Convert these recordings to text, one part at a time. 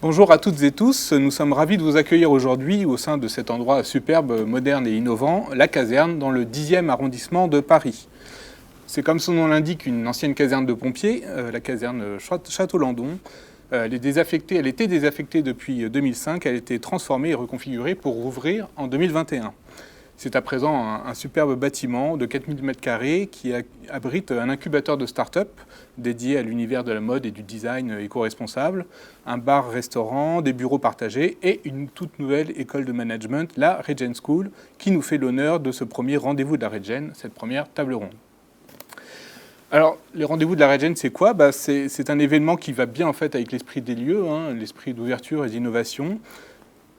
Bonjour à toutes et tous, nous sommes ravis de vous accueillir aujourd'hui au sein de cet endroit superbe, moderne et innovant, la caserne, dans le 10e arrondissement de Paris. C'est comme son nom l'indique une ancienne caserne de pompiers, la caserne Château-Landon. Elle était désaffectée depuis 2005, elle a été transformée et reconfigurée pour rouvrir en 2021. C'est à présent un superbe bâtiment de 4000 m² qui abrite un incubateur de start-up dédié à l'univers de la mode et du design éco-responsable, un bar-restaurant, des bureaux partagés et une toute nouvelle école de management, la Regen School, qui nous fait l'honneur de ce premier rendez-vous de la Regen, cette première table ronde. Alors, les rendez-vous de la Regen, c'est quoi ? C'est un événement qui va bien en fait avec l'esprit des lieux, l'esprit d'ouverture et d'innovation.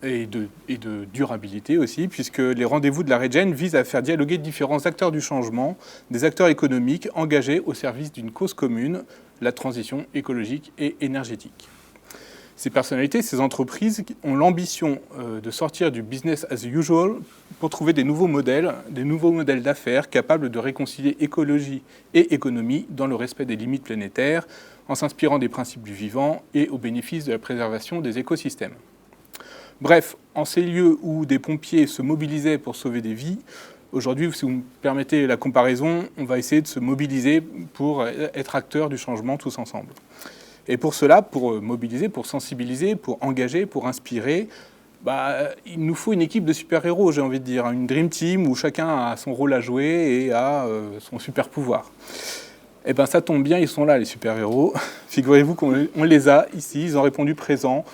Et de durabilité aussi, puisque les rendez-vous de la Regen visent à faire dialoguer différents acteurs du changement, des acteurs économiques engagés au service d'une cause commune, la transition écologique et énergétique. Ces personnalités, ces entreprises ont l'ambition de sortir du business as usual pour trouver des nouveaux modèles d'affaires capables de réconcilier écologie et économie dans le respect des limites planétaires, en s'inspirant des principes du vivant et au bénéfice de la préservation des écosystèmes. Bref, en ces lieux où des pompiers se mobilisaient pour sauver des vies, aujourd'hui, si vous me permettez la comparaison, on va essayer de se mobiliser pour être acteurs du changement tous ensemble. Et pour cela, pour mobiliser, pour sensibiliser, pour engager, pour inspirer, il nous faut une équipe de super-héros, j'ai envie de dire, une dream team où chacun a son rôle à jouer et a son super pouvoir. Eh bien, ça tombe bien, ils sont là, les super-héros. Figurez-vous qu'on les a ici, ils ont répondu présents.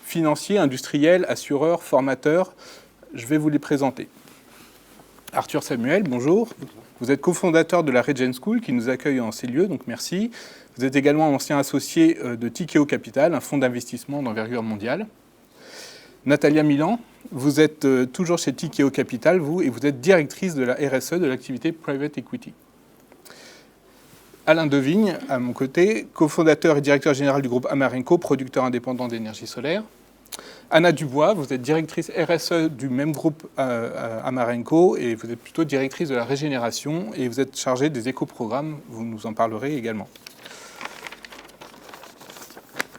Financiers, industriels, assureurs, formateurs, je vais vous les présenter. Arthur Samuel, bonjour. Vous êtes cofondateur de la Regen School qui nous accueille en ces lieux, donc merci. Vous êtes également ancien associé de Tikeo Capital, un fonds d'investissement d'envergure mondiale. Natalia Milan, vous êtes toujours chez Tikeo Capital, vous, et vous êtes directrice de la RSE, de l'activité Private Equity. Alain Devigne, à mon côté, cofondateur et directeur général du groupe Amarenco, producteur indépendant d'énergie solaire. Anna Dubois, vous êtes directrice RSE du même groupe Amarenco et vous êtes plutôt directrice de la régénération et vous êtes chargée des éco-programmes, vous nous en parlerez également.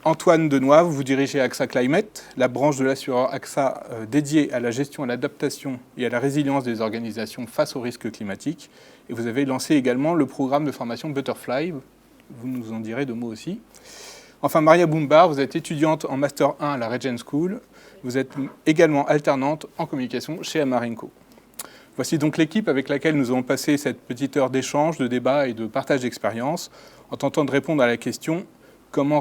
Antoine Denoise, vous dirigez AXA Climate, la branche de l'assureur AXA dédiée à la gestion, à l'adaptation et à la résilience des organisations face aux risques climatiques. Et vous avez lancé également le programme de formation Butterfly, vous nous en direz deux mots aussi. Enfin, Maria Boumbar, vous êtes étudiante en Master 1 à la Regen School. Vous êtes également alternante en communication chez Amarenco. Voici donc l'équipe avec laquelle nous avons passé cette petite heure d'échange, de débat et de partage d'expériences en tentant de répondre à la question comment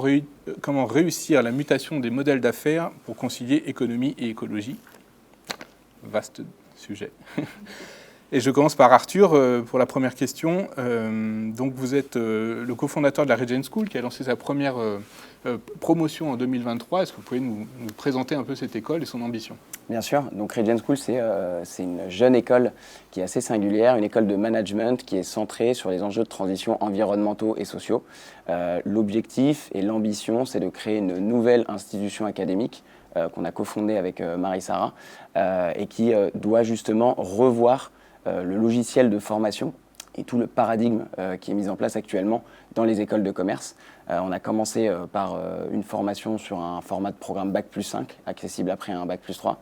réussir la mutation des modèles d'affaires pour concilier économie et écologie. Vaste sujet. Et je commence par Arthur pour la première question. Donc vous êtes le cofondateur de la Regen School qui a lancé sa première promotion en 2023. Est-ce que vous pouvez nous présenter un peu cette école et son ambition ? Bien sûr. Donc Regen School, c'est une jeune école qui est assez singulière, une école de management qui est centrée sur les enjeux de transition environnementaux et sociaux. L'objectif et l'ambition, c'est de créer une nouvelle institution académique qu'on a cofondée avec Marie-Sara et qui doit justement revoir le logiciel de formation et tout le paradigme qui est mis en place actuellement dans les écoles de commerce. On a commencé par une formation sur un format de programme Bac+5, accessible après un Bac+3,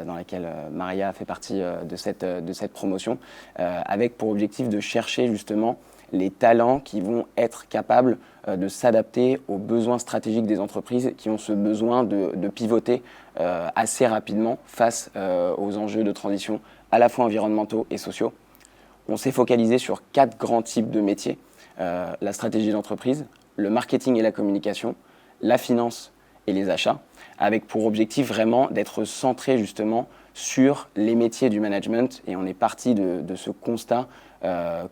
dans laquelle Maria a fait partie de cette promotion, avec pour objectif de chercher justement les talents qui vont être capables de s'adapter aux besoins stratégiques des entreprises qui ont ce besoin de pivoter assez rapidement face aux enjeux de transition à la fois environnementaux et sociaux. On s'est focalisé sur 4 grands types de métiers. La stratégie d'entreprise, le marketing et la communication, la finance et les achats, avec pour objectif vraiment d'être centré justement sur les métiers du management. Et on est parti de ce constat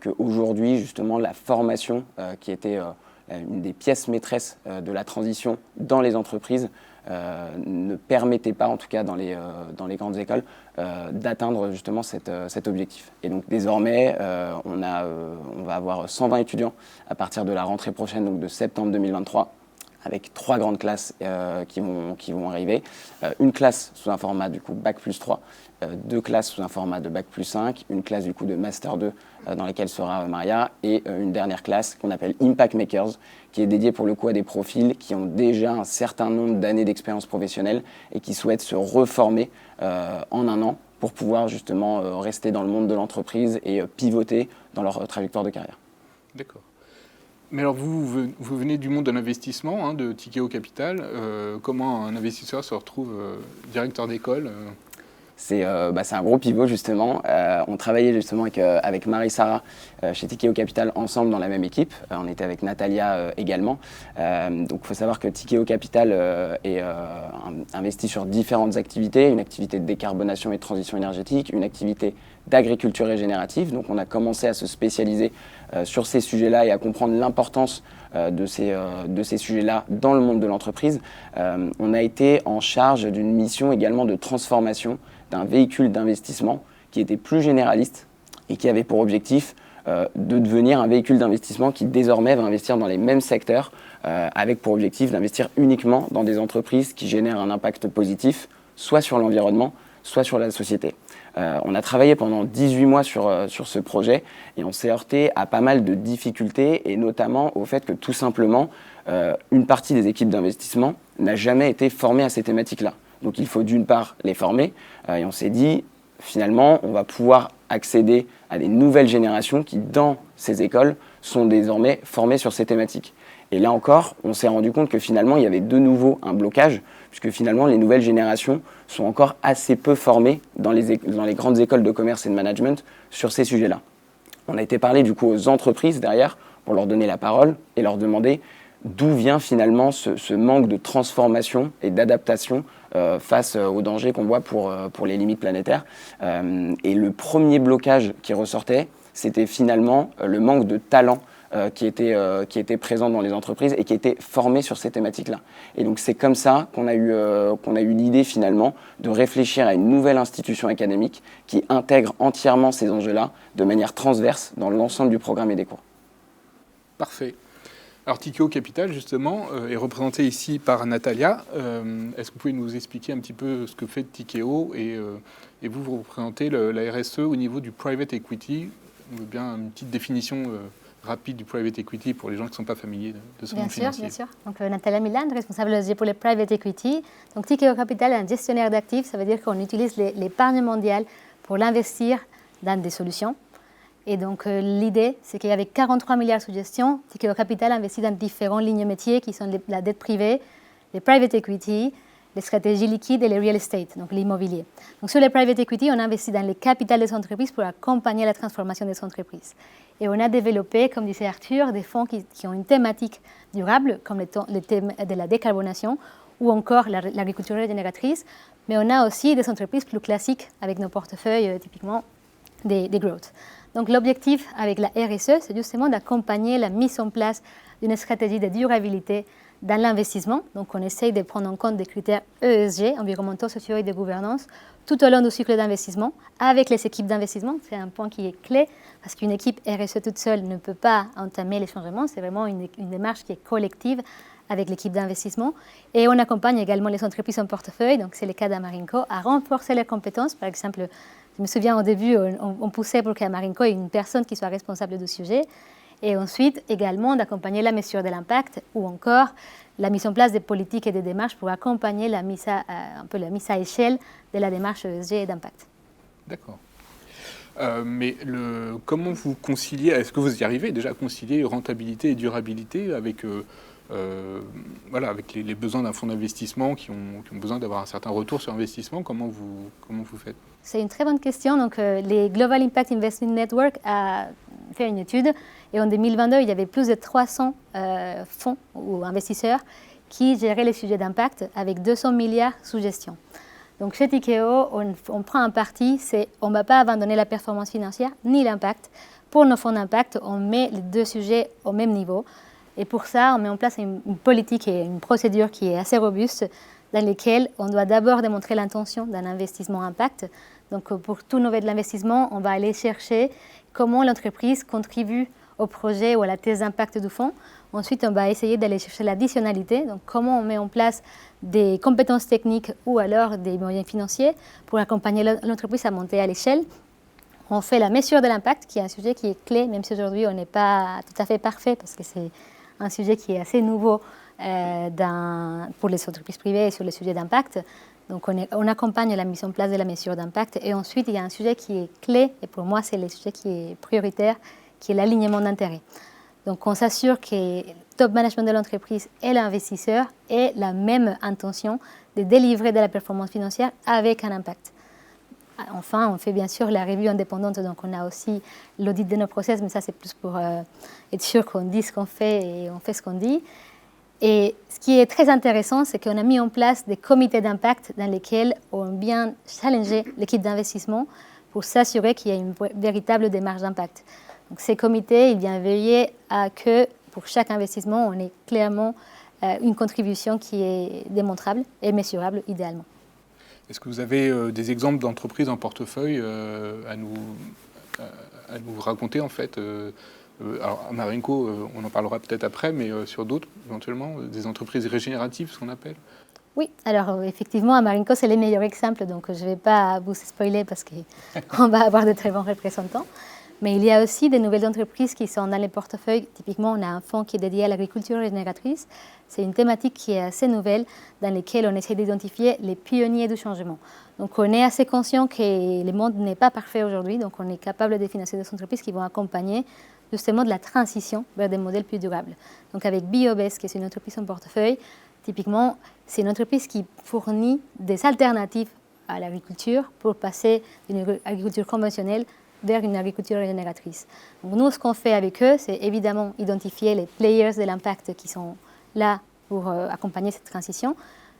qu'aujourd'hui, justement, la formation qui était une des pièces maîtresses de la transition dans les entreprises ne permettait pas, en tout cas dans les grandes écoles, d'atteindre justement cet objectif. Et donc désormais, on va avoir 120 étudiants à partir de la rentrée prochaine, donc de septembre 2023, avec 3 grandes classes qui vont arriver. Une classe sous un format du coup Bac+3, 2 classes sous un format de Bac+5, une classe du coup de Master 2 dans laquelle sera Maria, et une dernière classe qu'on appelle Impact Makers, qui est dédiée pour le coup à des profils qui ont déjà un certain nombre d'années d'expérience professionnelle et qui souhaitent se reformer en un an pour pouvoir justement rester dans le monde de l'entreprise et pivoter dans leur trajectoire de carrière. D'accord. Mais alors vous venez du monde de l'investissement, hein, de Tikeo Capital. Comment un investisseur se retrouve directeur d'école C'est un gros pivot justement. On travaillait justement avec Marie-Sara chez Tikeo Capital ensemble dans la même équipe. On était avec Natalia également. Donc il faut savoir que Tikeo Capital est investi sur différentes activités. Une activité de décarbonation et de transition énergétique, une activité d'agriculture régénérative. Donc on a commencé à se spécialiser sur ces sujets-là et à comprendre l'importance de ces sujets-là dans le monde de l'entreprise. On a été en charge d'une mission également de transformation d'un véhicule d'investissement qui était plus généraliste et qui avait pour objectif de devenir un véhicule d'investissement qui désormais va investir dans les mêmes secteurs avec pour objectif d'investir uniquement dans des entreprises qui génèrent un impact positif, soit sur l'environnement, soit sur la société. On a travaillé pendant 18 mois sur ce projet et on s'est heurté à pas mal de difficultés et notamment au fait que tout simplement, une partie des équipes d'investissement n'a jamais été formée à ces thématiques-là. Donc il faut d'une part les former et on s'est dit finalement on va pouvoir accéder à des nouvelles générations qui dans ces écoles sont désormais formées sur ces thématiques. Et là encore, on s'est rendu compte que finalement il y avait de nouveau un blocage puisque finalement les nouvelles générations sont encore assez peu formées dans les grandes écoles de commerce et de management sur ces sujets-là. On a été parler du coup aux entreprises derrière pour leur donner la parole et leur demander d'où vient finalement ce manque de transformation et d'adaptation face aux dangers qu'on voit pour les limites planétaires. Et le premier blocage qui ressortait, c'était finalement le manque de talent qui était présent dans les entreprises et qui était formé sur ces thématiques-là. Et donc c'est comme ça qu'on a eu l'idée finalement de réfléchir à une nouvelle institution académique qui intègre entièrement ces enjeux-là de manière transverse dans l'ensemble du programme et des cours. Parfait. Alors Tikeo Capital, justement, est représenté ici par Natalia. Est-ce que vous pouvez nous expliquer un petit peu ce que fait Tikeo et vous représentez la RSE au niveau du private equity. On veut bien une petite définition rapide du private equity pour les gens qui ne sont pas familiers de ce monde financier. Bien sûr. Donc Natalia Milan, responsable pour le private equity. Donc Tikeo Capital est un gestionnaire d'actifs, ça veut dire qu'on utilise l'épargne mondiale pour l'investir dans des solutions. Et donc l'idée, c'est qu'avec 43 milliards sous gestion, Tikeo Capital investit dans différentes lignes métiers qui sont la dette privée, les private equity, les stratégies liquides et les real estate, donc l'immobilier. Donc sur les private equity, on investit dans les capitales des entreprises pour accompagner la transformation des entreprises. Et on a développé, comme disait Arthur, des fonds qui ont une thématique durable, comme le thème de la décarbonation ou encore l'agriculture régénératrice, mais on a aussi des entreprises plus classiques avec nos portefeuilles typiquement des growth. Donc l'objectif avec la RSE, c'est justement d'accompagner la mise en place d'une stratégie de durabilité dans l'investissement. Donc on essaye de prendre en compte des critères ESG, environnementaux, sociaux et de gouvernance, tout au long du cycle d'investissement, avec les équipes d'investissement. C'est un point qui est clé, parce qu'une équipe RSE toute seule ne peut pas entamer les changements. C'est vraiment une démarche qui est collective avec l'équipe d'investissement. Et on accompagne également les entreprises en portefeuille, donc c'est le cas d'Amarinco, à renforcer leurs compétences. Par exemple, je me souviens au début, on poussait pour qu'Amarinco ait une personne qui soit responsable du sujet. Et ensuite, également, d'accompagner la mesure de l'impact ou encore la mise en place des politiques et des démarches pour accompagner la mise à échelle de la démarche ESG et d'impact. D'accord. Mais comment vous conciliez, est-ce que vous y arrivez déjà à concilier rentabilité et durabilité avec, avec les besoins d'un fonds d'investissement qui ont besoin d'avoir un certain retour sur investissement? Comment vous faites? C'est une très bonne question. Donc, les Global Impact Investment Network a fait une étude et en 2022, il y avait plus de 300 fonds ou investisseurs qui géraient les sujets d'impact avec 200 milliards sous gestion. Donc, chez Tikeo, on prend un parti, on ne va pas abandonner la performance financière ni l'impact. Pour nos fonds d'impact, on met les deux sujets au même niveau. Et pour ça, on met en place une politique et une procédure qui est assez robuste dans lesquelles on doit d'abord démontrer l'intention d'un investissement impact. Donc, pour tout nouvel investissement, on va aller chercher comment l'entreprise contribue au projet ou à la thèse d'impact du fonds. Ensuite, on va essayer d'aller chercher l'additionnalité, donc comment on met en place des compétences techniques ou alors des moyens financiers pour accompagner l'entreprise à monter à l'échelle. On fait la mesure de l'impact, qui est un sujet qui est clé, même si aujourd'hui on n'est pas tout à fait parfait, parce que c'est un sujet qui est assez nouveau pour les entreprises privées sur les sujets d'impact. Donc on accompagne la mise en place de la mesure d'impact. Et ensuite, il y a un sujet qui est clé, et pour moi c'est le sujet qui est prioritaire, qui est l'alignement d'intérêts. Donc on s'assure que le top management de l'entreprise et l'investisseur aient la même intention de délivrer de la performance financière avec un impact. Enfin, on fait bien sûr la revue indépendante, donc on a aussi l'audit de nos process, mais ça c'est plus pour être sûr qu'on dit ce qu'on fait et on fait ce qu'on dit. Et ce qui est très intéressant, c'est qu'on a mis en place des comités d'impact dans lesquels on vient challenger l'équipe d'investissement pour s'assurer qu'il y a une véritable démarche d'impact. Donc ces comités, ils viennent veiller à que pour chaque investissement, on ait clairement une contribution qui est démontrable et mesurable idéalement. Est-ce que vous avez des exemples d'entreprises en portefeuille à nous raconter en fait alors à Marenco, on en parlera peut-être après, mais sur d'autres, éventuellement, des entreprises régénératives, ce qu'on appelle? Oui, alors effectivement, à Marenco, c'est les meilleurs exemples, donc je ne vais pas vous spoiler parce qu'on va avoir de très bons représentants. Mais il y a aussi des nouvelles entreprises qui sont dans les portefeuilles. Typiquement, on a un fonds qui est dédié à l'agriculture régénératrice. C'est une thématique qui est assez nouvelle, dans laquelle on essaie d'identifier les pionniers du changement. Donc on est assez conscient que le monde n'est pas parfait aujourd'hui, donc on est capable de financer des entreprises qui vont accompagner justement de la transition vers des modèles plus durables. Donc avec Biobest, qui est une entreprise en portefeuille, typiquement, c'est une entreprise qui fournit des alternatives à l'agriculture pour passer d'une agriculture conventionnelle vers une agriculture régénératrice. Donc nous, ce qu'on fait avec eux, c'est évidemment identifier les players de l'impact qui sont là pour accompagner cette transition.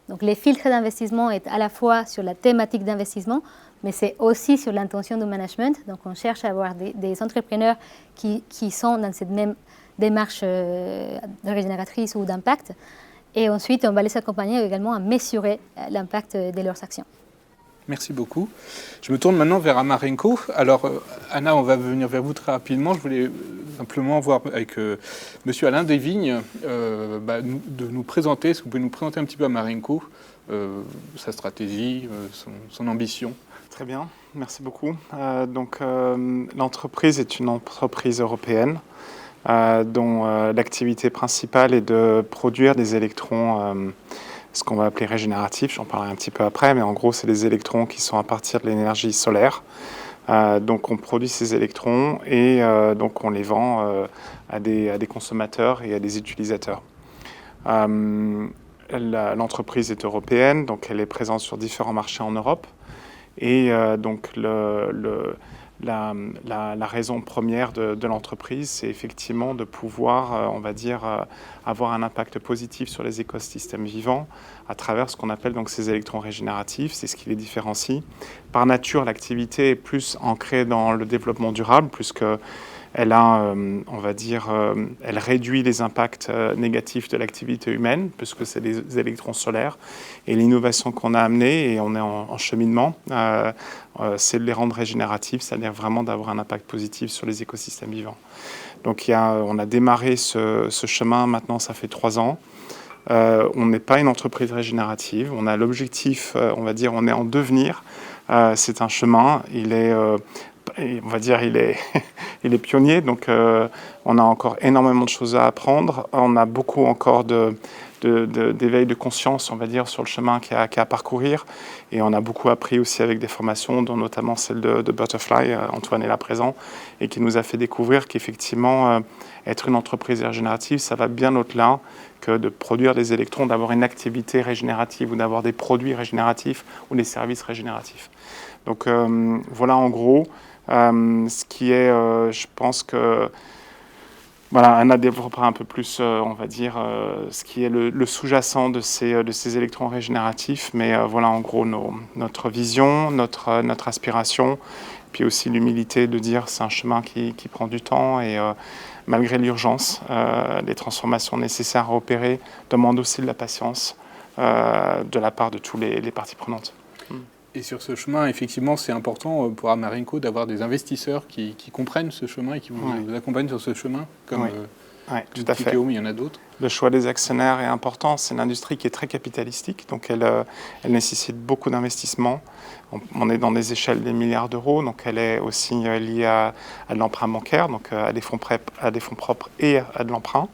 Donc les filtres d'investissement est à la fois sur la thématique d'investissement, mais c'est aussi sur l'intention du management. Donc on cherche à avoir des entrepreneurs qui sont dans cette même démarche de régénératrice ou d'impact. Et ensuite, on va les accompagner également à mesurer l'impact de leurs actions. Merci beaucoup. Je me tourne maintenant vers Amarenco. Alors, Anna, on va venir vers vous très rapidement. Je voulais simplement voir avec Monsieur Alain Desvignes de nous présenter. Est-ce que vous pouvez nous présenter un petit peu Amarenco, sa stratégie, son ambition? Très bien, merci beaucoup. L'entreprise est une entreprise européenne dont l'activité principale est de produire des électrons ce qu'on va appeler régénératif, j'en parlerai un petit peu après, mais en gros, c'est des électrons qui sont à partir de l'énergie solaire. Donc, on produit ces électrons et donc on les vend à des consommateurs et à des utilisateurs. L'entreprise est européenne, donc elle est présente sur différents marchés en Europe. Et donc, la raison première de l'entreprise, c'est effectivement de pouvoir, on va dire, avoir un impact positif sur les écosystèmes vivants à travers ce qu'on appelle donc ces électrons régénératifs. C'est ce qui les différencie. Par nature, l'activité est plus ancrée dans le développement durable, puisque elle a, on va dire, elle réduit les impacts négatifs de l'activité humaine, puisque c'est des électrons solaires. Et l'innovation qu'on a amenée, et on est en cheminement, c'est de les rendre régénératifs, c'est-à-dire vraiment d'avoir un impact positif sur les écosystèmes vivants. Donc on a démarré ce chemin, maintenant ça fait 3 ans. On n'est pas une entreprise régénérative, on a l'objectif, on va dire, on est en devenir. C'est un chemin, on va dire, il est pionnier, donc on a encore énormément de choses à apprendre. On a beaucoup encore d'éveil de conscience, on va dire, sur le chemin qu'il y a à parcourir. Et on a beaucoup appris aussi avec des formations, dont notamment celle de Butterfly, Antoine est là présent, et qui nous a fait découvrir qu'effectivement, être une entreprise régénérative, ça va bien au-delà que de produire des électrons, d'avoir une activité régénérative ou d'avoir des produits régénératifs ou des services régénératifs. Donc voilà en gros ce qui est, je pense que voilà, Anna développera un peu plus, on va dire, ce qui est le sous-jacent de ces électrons régénératifs. Mais voilà en gros notre vision, notre aspiration, puis aussi l'humilité de dire c'est un chemin qui prend du temps et malgré l'urgence, les transformations nécessaires à opérer demandent aussi de la patience de la part de tous les parties prenantes. Et sur ce chemin, effectivement, c'est important pour Amarenco d'avoir des investisseurs qui comprennent ce chemin et qui vous accompagnent sur ce chemin, comme tout à fait. Tikehau, mais il y en a d'autres. Le choix des actionnaires est important. C'est une industrie qui est très capitalistique, donc elle nécessite beaucoup d'investissements. On est dans des échelles des milliards d'euros, donc elle est aussi liée à de l'emprunt bancaire, donc à des fonds propres et à de l'emprunt.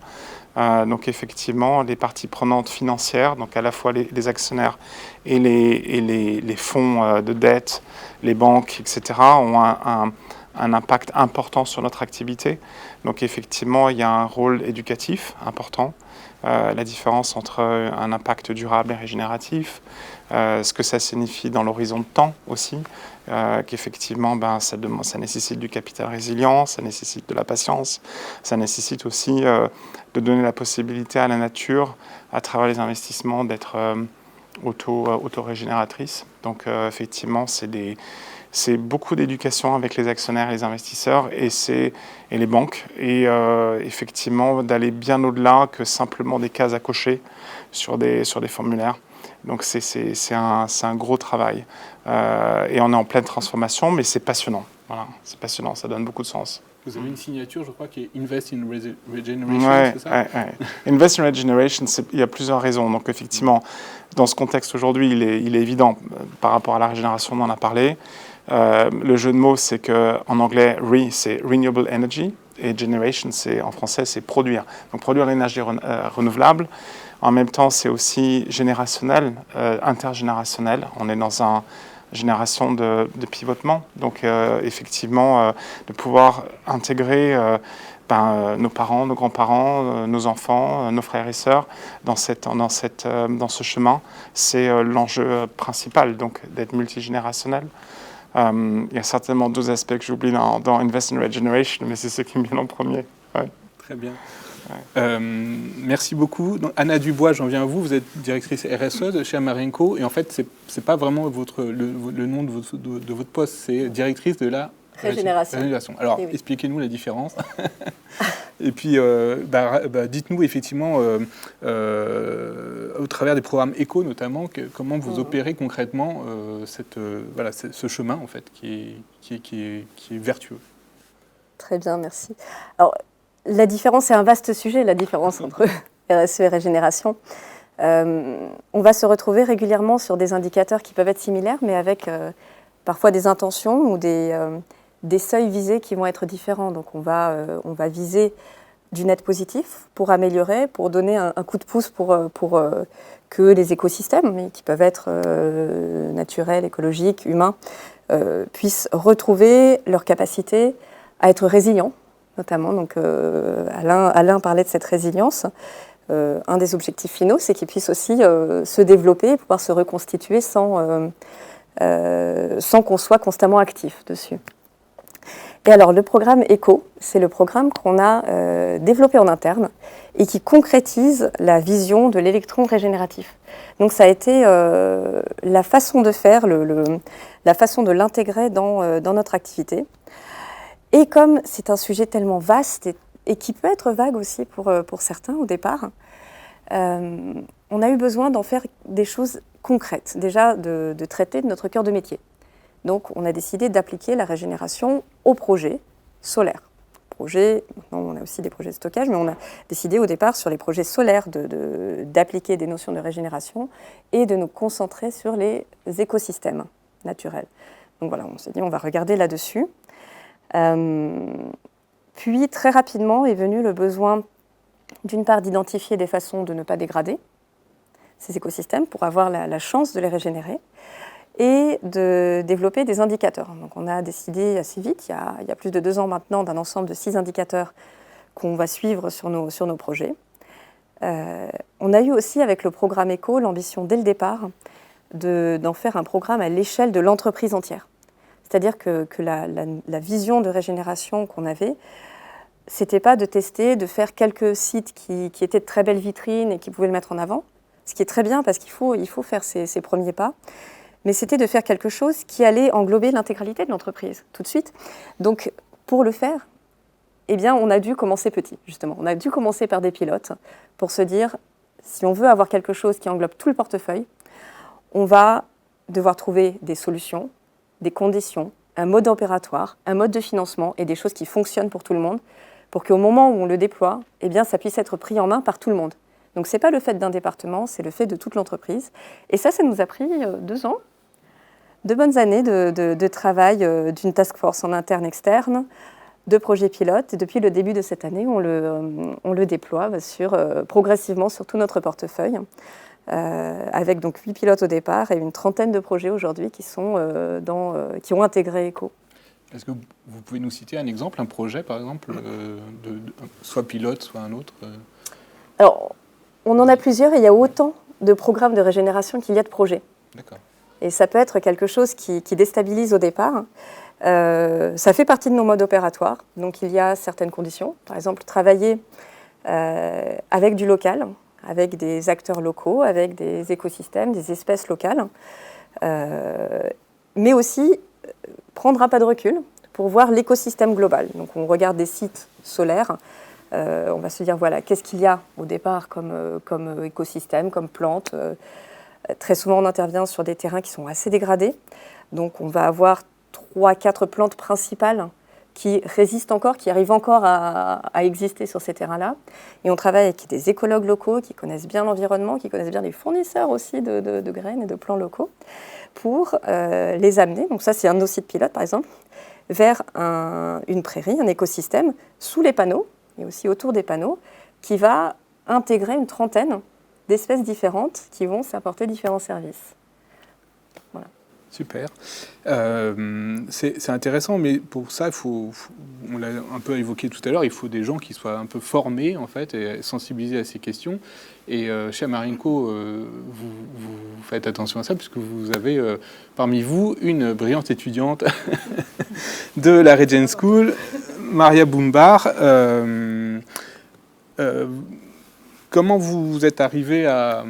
Donc effectivement, les parties prenantes financières, donc à la fois les actionnaires et les fonds de dette, les banques, etc., ont un impact important sur notre activité. Donc effectivement, il y a un rôle éducatif important. La différence entre un impact durable et régénératif, ce que ça signifie dans l'horizon de temps aussi, qu'effectivement ça nécessite du capital résilient, ça nécessite de la patience, ça nécessite aussi de donner la possibilité à la nature, à travers les investissements, d'être auto-régénératrice. Donc effectivement, c'est beaucoup d'éducation avec les actionnaires et les investisseurs et les banques. Et effectivement, d'aller bien au-delà que simplement des cases à cocher sur des formulaires. Donc c'est un gros travail. Et on est en pleine transformation, mais c'est passionnant. Voilà, c'est passionnant, ça donne beaucoup de sens. Vous avez une signature, je crois, qui est Invest in Regeneration, c'est ça? Invest in Regeneration, il y a plusieurs raisons. Donc effectivement, dans ce contexte aujourd'hui, il est évident par rapport à la régénération, on en a parlé. Le jeu de mots, c'est qu'en anglais, c'est renewable energy, et generation, en français, c'est produire. Donc produire l'énergie renouvelable. En même temps, c'est aussi générationnel, intergénérationnel. On est dans une génération de pivotement. Donc effectivement, de pouvoir intégrer nos parents, nos grands-parents, nos enfants, nos frères et sœurs dans ce chemin, c'est l'enjeu principal, donc d'être multigénérationnel. Il y a certainement 2 aspects que j'oublie dans Invest in Regeneration, mais c'est ce qui me vient en premier. Ouais. Très bien. Ouais. Merci beaucoup. Donc, Anna Dubois, j'en viens à vous. Vous êtes directrice RSE de chez Amarenco. Et en fait, c'est pas vraiment le nom de votre poste, c'est directrice de la régénération. Alors, expliquez-nous la différence. Et puis, dites-nous effectivement, au travers des programmes éco notamment, comment vous opérez concrètement ce chemin en fait, qui est vertueux. Très bien, merci. Alors, la différence, c'est un vaste sujet, la différence entre RSE et régénération. On va se retrouver régulièrement sur des indicateurs qui peuvent être similaires, mais avec parfois des intentions ou des seuils visés qui vont être différents. Donc on va viser du net positif pour améliorer, pour donner un coup de pouce pour que les écosystèmes, qui peuvent être naturels, écologiques, humains, puissent retrouver leur capacité à être résilients, notamment. Donc Alain parlait de cette résilience. Un des objectifs finaux, c'est qu'ils puissent aussi se développer, pouvoir se reconstituer sans qu'on soit constamment actif dessus. Et alors, le programme ECO, c'est le programme qu'on a développé en interne et qui concrétise la vision de l'électron régénératif. Donc, ça a été la façon de faire, la façon de l'intégrer dans notre activité. Et comme c'est un sujet tellement vaste et qui peut être vague aussi pour certains au départ, on a eu besoin d'en faire des choses concrètes, déjà de traiter de notre cœur de métier. Donc, on a décidé d'appliquer la régénération aux projets solaires. Maintenant, on a aussi des projets de stockage, mais on a décidé au départ sur les projets solaires d'appliquer des notions de régénération et de nous concentrer sur les écosystèmes naturels. Donc voilà, on s'est dit on va regarder là-dessus. Puis, très rapidement est venu le besoin, d'une part, d'identifier des façons de ne pas dégrader ces écosystèmes pour avoir la chance de les régénérer, et de développer des indicateurs. Donc on a décidé assez vite, il y a plus de 2 ans maintenant, d'un ensemble de 6 indicateurs qu'on va suivre sur nos projets. On a eu aussi, avec le programme ECO, l'ambition dès le départ d'en faire un programme à l'échelle de l'entreprise entière. C'est-à-dire que la vision de régénération qu'on avait, c'était pas de tester, de faire quelques sites qui étaient de très belles vitrines et qui pouvaient le mettre en avant, ce qui est très bien parce qu'il faut faire ces premiers pas. Mais c'était de faire quelque chose qui allait englober l'intégralité de l'entreprise, tout de suite. Donc, pour le faire, eh bien, on a dû commencer petit, justement. On a dû commencer par des pilotes pour se dire, si on veut avoir quelque chose qui englobe tout le portefeuille, on va devoir trouver des solutions, des conditions, un mode opératoire, un mode de financement et des choses qui fonctionnent pour tout le monde, pour qu'au moment où on le déploie, eh bien, ça puisse être pris en main par tout le monde. Donc ce n'est pas le fait d'un département, c'est le fait de toute l'entreprise. Et ça nous a pris 2 ans, 2 bonnes années de travail d'une task force en interne-externe, de projets pilotes. Et depuis le début de cette année, on le déploie progressivement sur tout notre portefeuille, avec donc 8 pilotes au départ et une trentaine de projets aujourd'hui qui ont intégré ECO. Est-ce que vous pouvez nous citer un exemple, un projet par exemple, soit pilote, soit un autre Alors, on en a plusieurs et il y a autant de programmes de régénération qu'il y a de projets. D'accord. Et ça peut être quelque chose qui déstabilise au départ. Ça fait partie de nos modes opératoires. Donc il y a certaines conditions. Par exemple, travailler avec du local, avec des acteurs locaux, avec des écosystèmes, des espèces locales. Mais aussi prendre un pas de recul pour voir l'écosystème global. Donc on regarde des sites solaires. On va se dire, voilà, qu'est-ce qu'il y a au départ comme écosystème, comme plantes. Très souvent, on intervient sur des terrains qui sont assez dégradés. Donc, on va avoir 3-4 plantes principales qui résistent encore, qui arrivent encore à exister sur ces terrains-là. Et on travaille avec des écologues locaux qui connaissent bien l'environnement, qui connaissent bien les fournisseurs aussi de graines et de plants locaux, pour les amener, donc ça c'est un de nos sites pilotes par exemple, vers une prairie, un écosystème, sous les panneaux, et aussi autour des panneaux, qui va intégrer une trentaine d'espèces différentes qui vont s'apporter différents services. Voilà. Super. C'est intéressant, mais pour ça, on l'a un peu évoqué tout à l'heure, il faut des gens qui soient un peu formés en fait et sensibilisés à ces questions. Et chez Amarenco, vous faites attention à ça puisque vous avez parmi vous une brillante étudiante de la Regent School, Maria Boumbar. Comment vous êtes arrivé à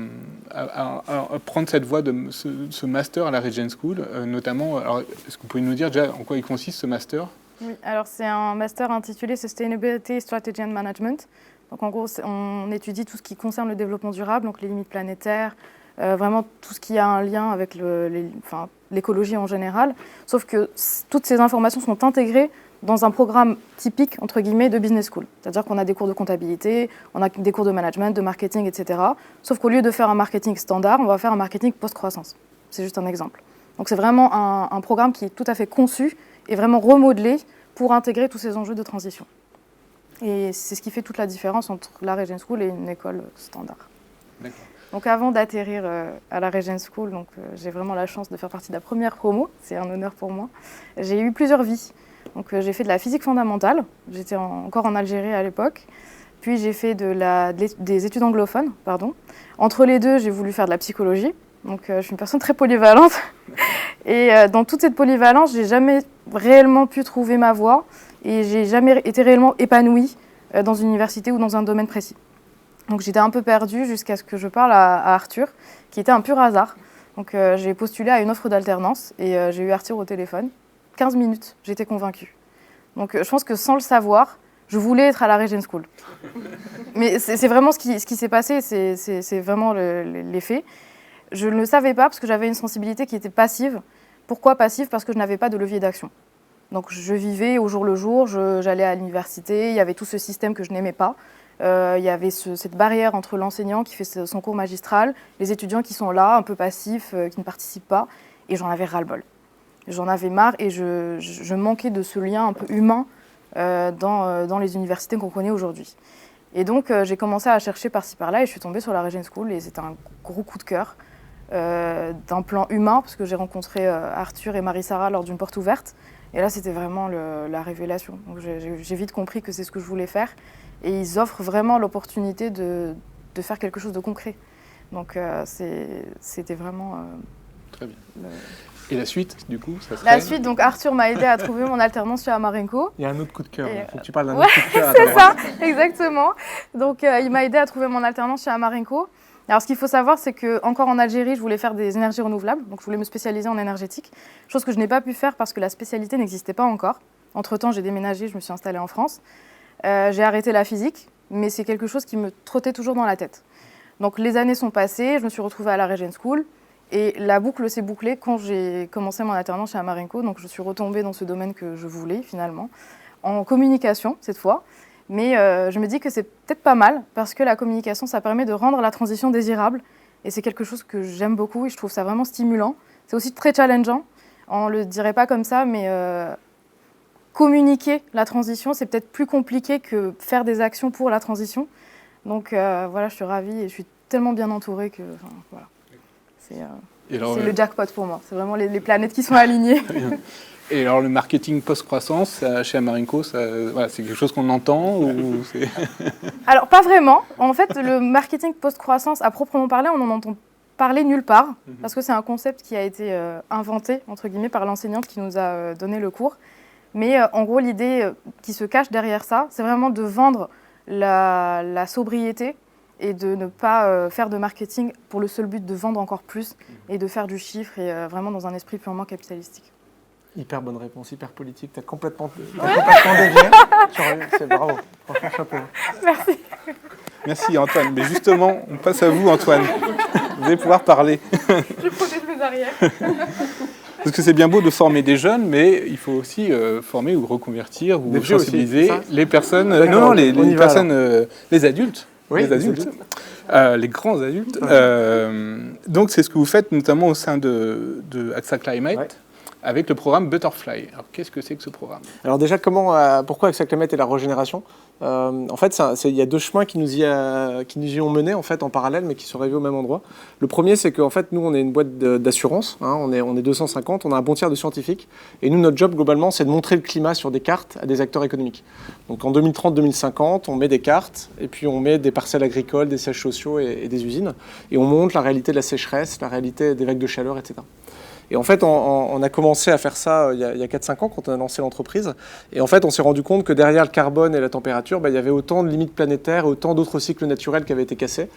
prendre cette voie de ce master à la Regent School, notamment, est-ce que vous pouvez nous dire déjà en quoi il consiste ce master? Oui, alors c'est un master intitulé Sustainability Strategy and Management. Donc en gros, on étudie tout ce qui concerne le développement durable, donc les limites planétaires, vraiment tout ce qui a un lien avec l'écologie en général. Sauf que toutes ces informations sont intégrées dans un programme typique, entre guillemets, de business school. C'est-à-dire qu'on a des cours de comptabilité, on a des cours de management, de marketing, etc. Sauf qu'au lieu de faire un marketing standard, on va faire un marketing post-croissance. C'est juste un exemple. Donc c'est vraiment un programme qui est tout à fait conçu et vraiment remodelé pour intégrer tous ces enjeux de transition. Et c'est ce qui fait toute la différence entre la Regent School et une école standard. D'accord. Donc avant d'atterrir à la Regent School, j'ai vraiment la chance de faire partie de la première promo, c'est un honneur pour moi. J'ai eu plusieurs vies. Donc, j'ai fait de la physique fondamentale, j'étais encore en Algérie à l'époque, puis j'ai fait des études anglophones. Entre les deux, j'ai voulu faire de la psychologie, donc je suis une personne très polyvalente. Et dans toute cette polyvalence, j'ai jamais réellement pu trouver ma voie et j'ai jamais été réellement épanouie dans une université ou dans un domaine précis. Donc j'étais un peu perdue jusqu'à ce que je parle à Arthur, qui était un pur hasard. Donc j'ai postulé à une offre d'alternance et j'ai eu Arthur au téléphone. 15 minutes, j'étais convaincue. Donc je pense que sans le savoir, je voulais être à la Regent School. Mais c'est vraiment ce qui s'est passé, c'est vraiment les faits. Je ne le savais pas parce que j'avais une sensibilité qui était passive. Pourquoi passive? Parce que je n'avais pas de levier d'action. Donc je vivais au jour le jour, j'allais à l'université, il y avait tout ce système que je n'aimais pas. Il y avait cette barrière entre l'enseignant qui fait son cours magistral, les étudiants qui sont là, un peu passifs, qui ne participent pas, et j'en avais ras-le-bol. J'en avais marre et je manquais de ce lien un peu humain dans les universités qu'on connaît aujourd'hui. Et donc, j'ai commencé à chercher par-ci par-là et je suis tombée sur la Regent School et c'était un gros coup de cœur d'un plan humain parce que j'ai rencontré Arthur et Marie-Sara lors d'une porte ouverte. Et là, c'était vraiment la révélation. Donc, j'ai vite compris que c'est ce que je voulais faire et ils offrent vraiment l'opportunité de faire quelque chose de concret. Donc, c'était vraiment... Très bien. Et la suite, du coup, ça serait... La suite, donc Arthur m'a aidé à trouver mon alternance chez Amarenco. Il y a un autre coup de cœur, il faut que tu parles d'un Ouais, autre coup de cœur. c'est ça, exactement. Donc il m'a aidé à trouver mon alternance chez Amarenco. Alors ce qu'il faut savoir, c'est qu'encore en Algérie, je voulais faire des énergies renouvelables, donc je voulais me spécialiser en énergétique, chose que je n'ai pas pu faire parce que la spécialité n'existait pas encore. Entre-temps, j'ai déménagé, je me suis installée en France. J'ai arrêté la physique, mais c'est quelque chose qui me trottait toujours dans la tête. Donc les années sont passées, je me suis retrouvée à la Regent School. Et la boucle s'est bouclée quand j'ai commencé mon alternance chez Amarenco. Donc, je suis retombée dans ce domaine que je voulais finalement, en communication cette fois. Mais je me dis que c'est peut-être pas mal parce que la communication, ça permet de rendre la transition désirable. Et c'est quelque chose que j'aime beaucoup et je trouve ça vraiment stimulant. C'est aussi très challengeant. On ne le dirait pas comme ça, mais communiquer la transition, c'est peut-être plus compliqué que faire des actions pour la transition. Donc voilà, je suis ravie et je suis tellement bien entourée que voilà. C'est le jackpot pour moi. C'est vraiment les planètes qui sont alignées. Et alors le marketing post-croissance, chez Amarenco, voilà, c'est quelque chose qu'on entend ou c'est... Alors pas vraiment. En fait, le marketing post-croissance, à proprement parler, on en entend parler nulle part, parce que c'est un concept qui a été inventé, entre guillemets, par l'enseignante qui nous a donné le cours. Mais en gros, l'idée qui se cache derrière ça, c'est vraiment de vendre la sobriété et de ne pas faire de marketing pour le seul but de vendre encore plus et de faire du chiffre et vraiment dans un esprit purement capitalistique. Hyper bonne réponse, hyper politique. T'as complètement dévié. C'est bravo. Franchement, chapeau. Merci. Merci Antoine. Mais justement, on passe à vous Antoine. Vous allez pouvoir parler. Je protège mes arrières. Parce que c'est bien beau de former des jeunes, mais il faut aussi former ou reconvertir ou sensibiliser les personnes. Les personnes, les adultes. Oui, les adultes. Les grands adultes. Donc c'est ce que vous faites notamment au sein de AXA Climate. Ouais. Avec le programme Butterfly. Alors, qu'est-ce que c'est que ce programme ? Alors déjà, pourquoi AXA Climate et la régénération ? En fait, il y a deux chemins qui nous y ont menés en fait en parallèle, mais qui sont arrivés au même endroit. Le premier, c'est qu'en fait, nous, on est une boîte d'assurance. Hein, on est 250, on a un bon tiers de scientifiques. Et nous, notre job, globalement, c'est de montrer le climat sur des cartes à des acteurs économiques. Donc en 2030-2050, on met des cartes, et puis on met des parcelles agricoles, des sièges sociaux et des usines. Et on montre la réalité de la sécheresse, la réalité des vagues de chaleur, etc. Et en fait, on a commencé à faire ça il y a 4-5 ans quand on a lancé l'entreprise. Et en fait, on s'est rendu compte que derrière le carbone et la température, il y avait autant de limites planétaires et autant d'autres cycles naturels qui avaient été cassés.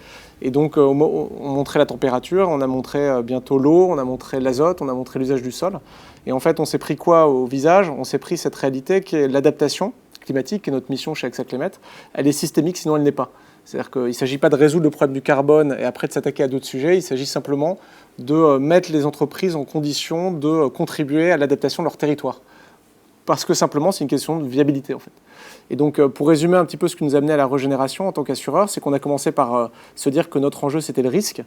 Et donc, on montrait la température, on a montré bientôt l'eau, on a montré l'azote, on a montré l'usage du sol. Et en fait, on s'est pris quoi au visage ? On s'est pris cette réalité qui est l'adaptation climatique, qui est notre mission chez AXA Climate. Elle est systémique, sinon elle n'est pas. C'est-à-dire qu'il ne s'agit pas de résoudre le problème du carbone et après de s'attaquer à d'autres sujets, il s'agit simplement de mettre les entreprises en condition de contribuer à l'adaptation de leur territoire. Parce que simplement, c'est une question de viabilité en fait. Et donc, pour résumer un petit peu ce qui nous a amené à la régénération en tant qu'assureur, c'est qu'on a commencé par se dire que notre enjeu, c'était le risque.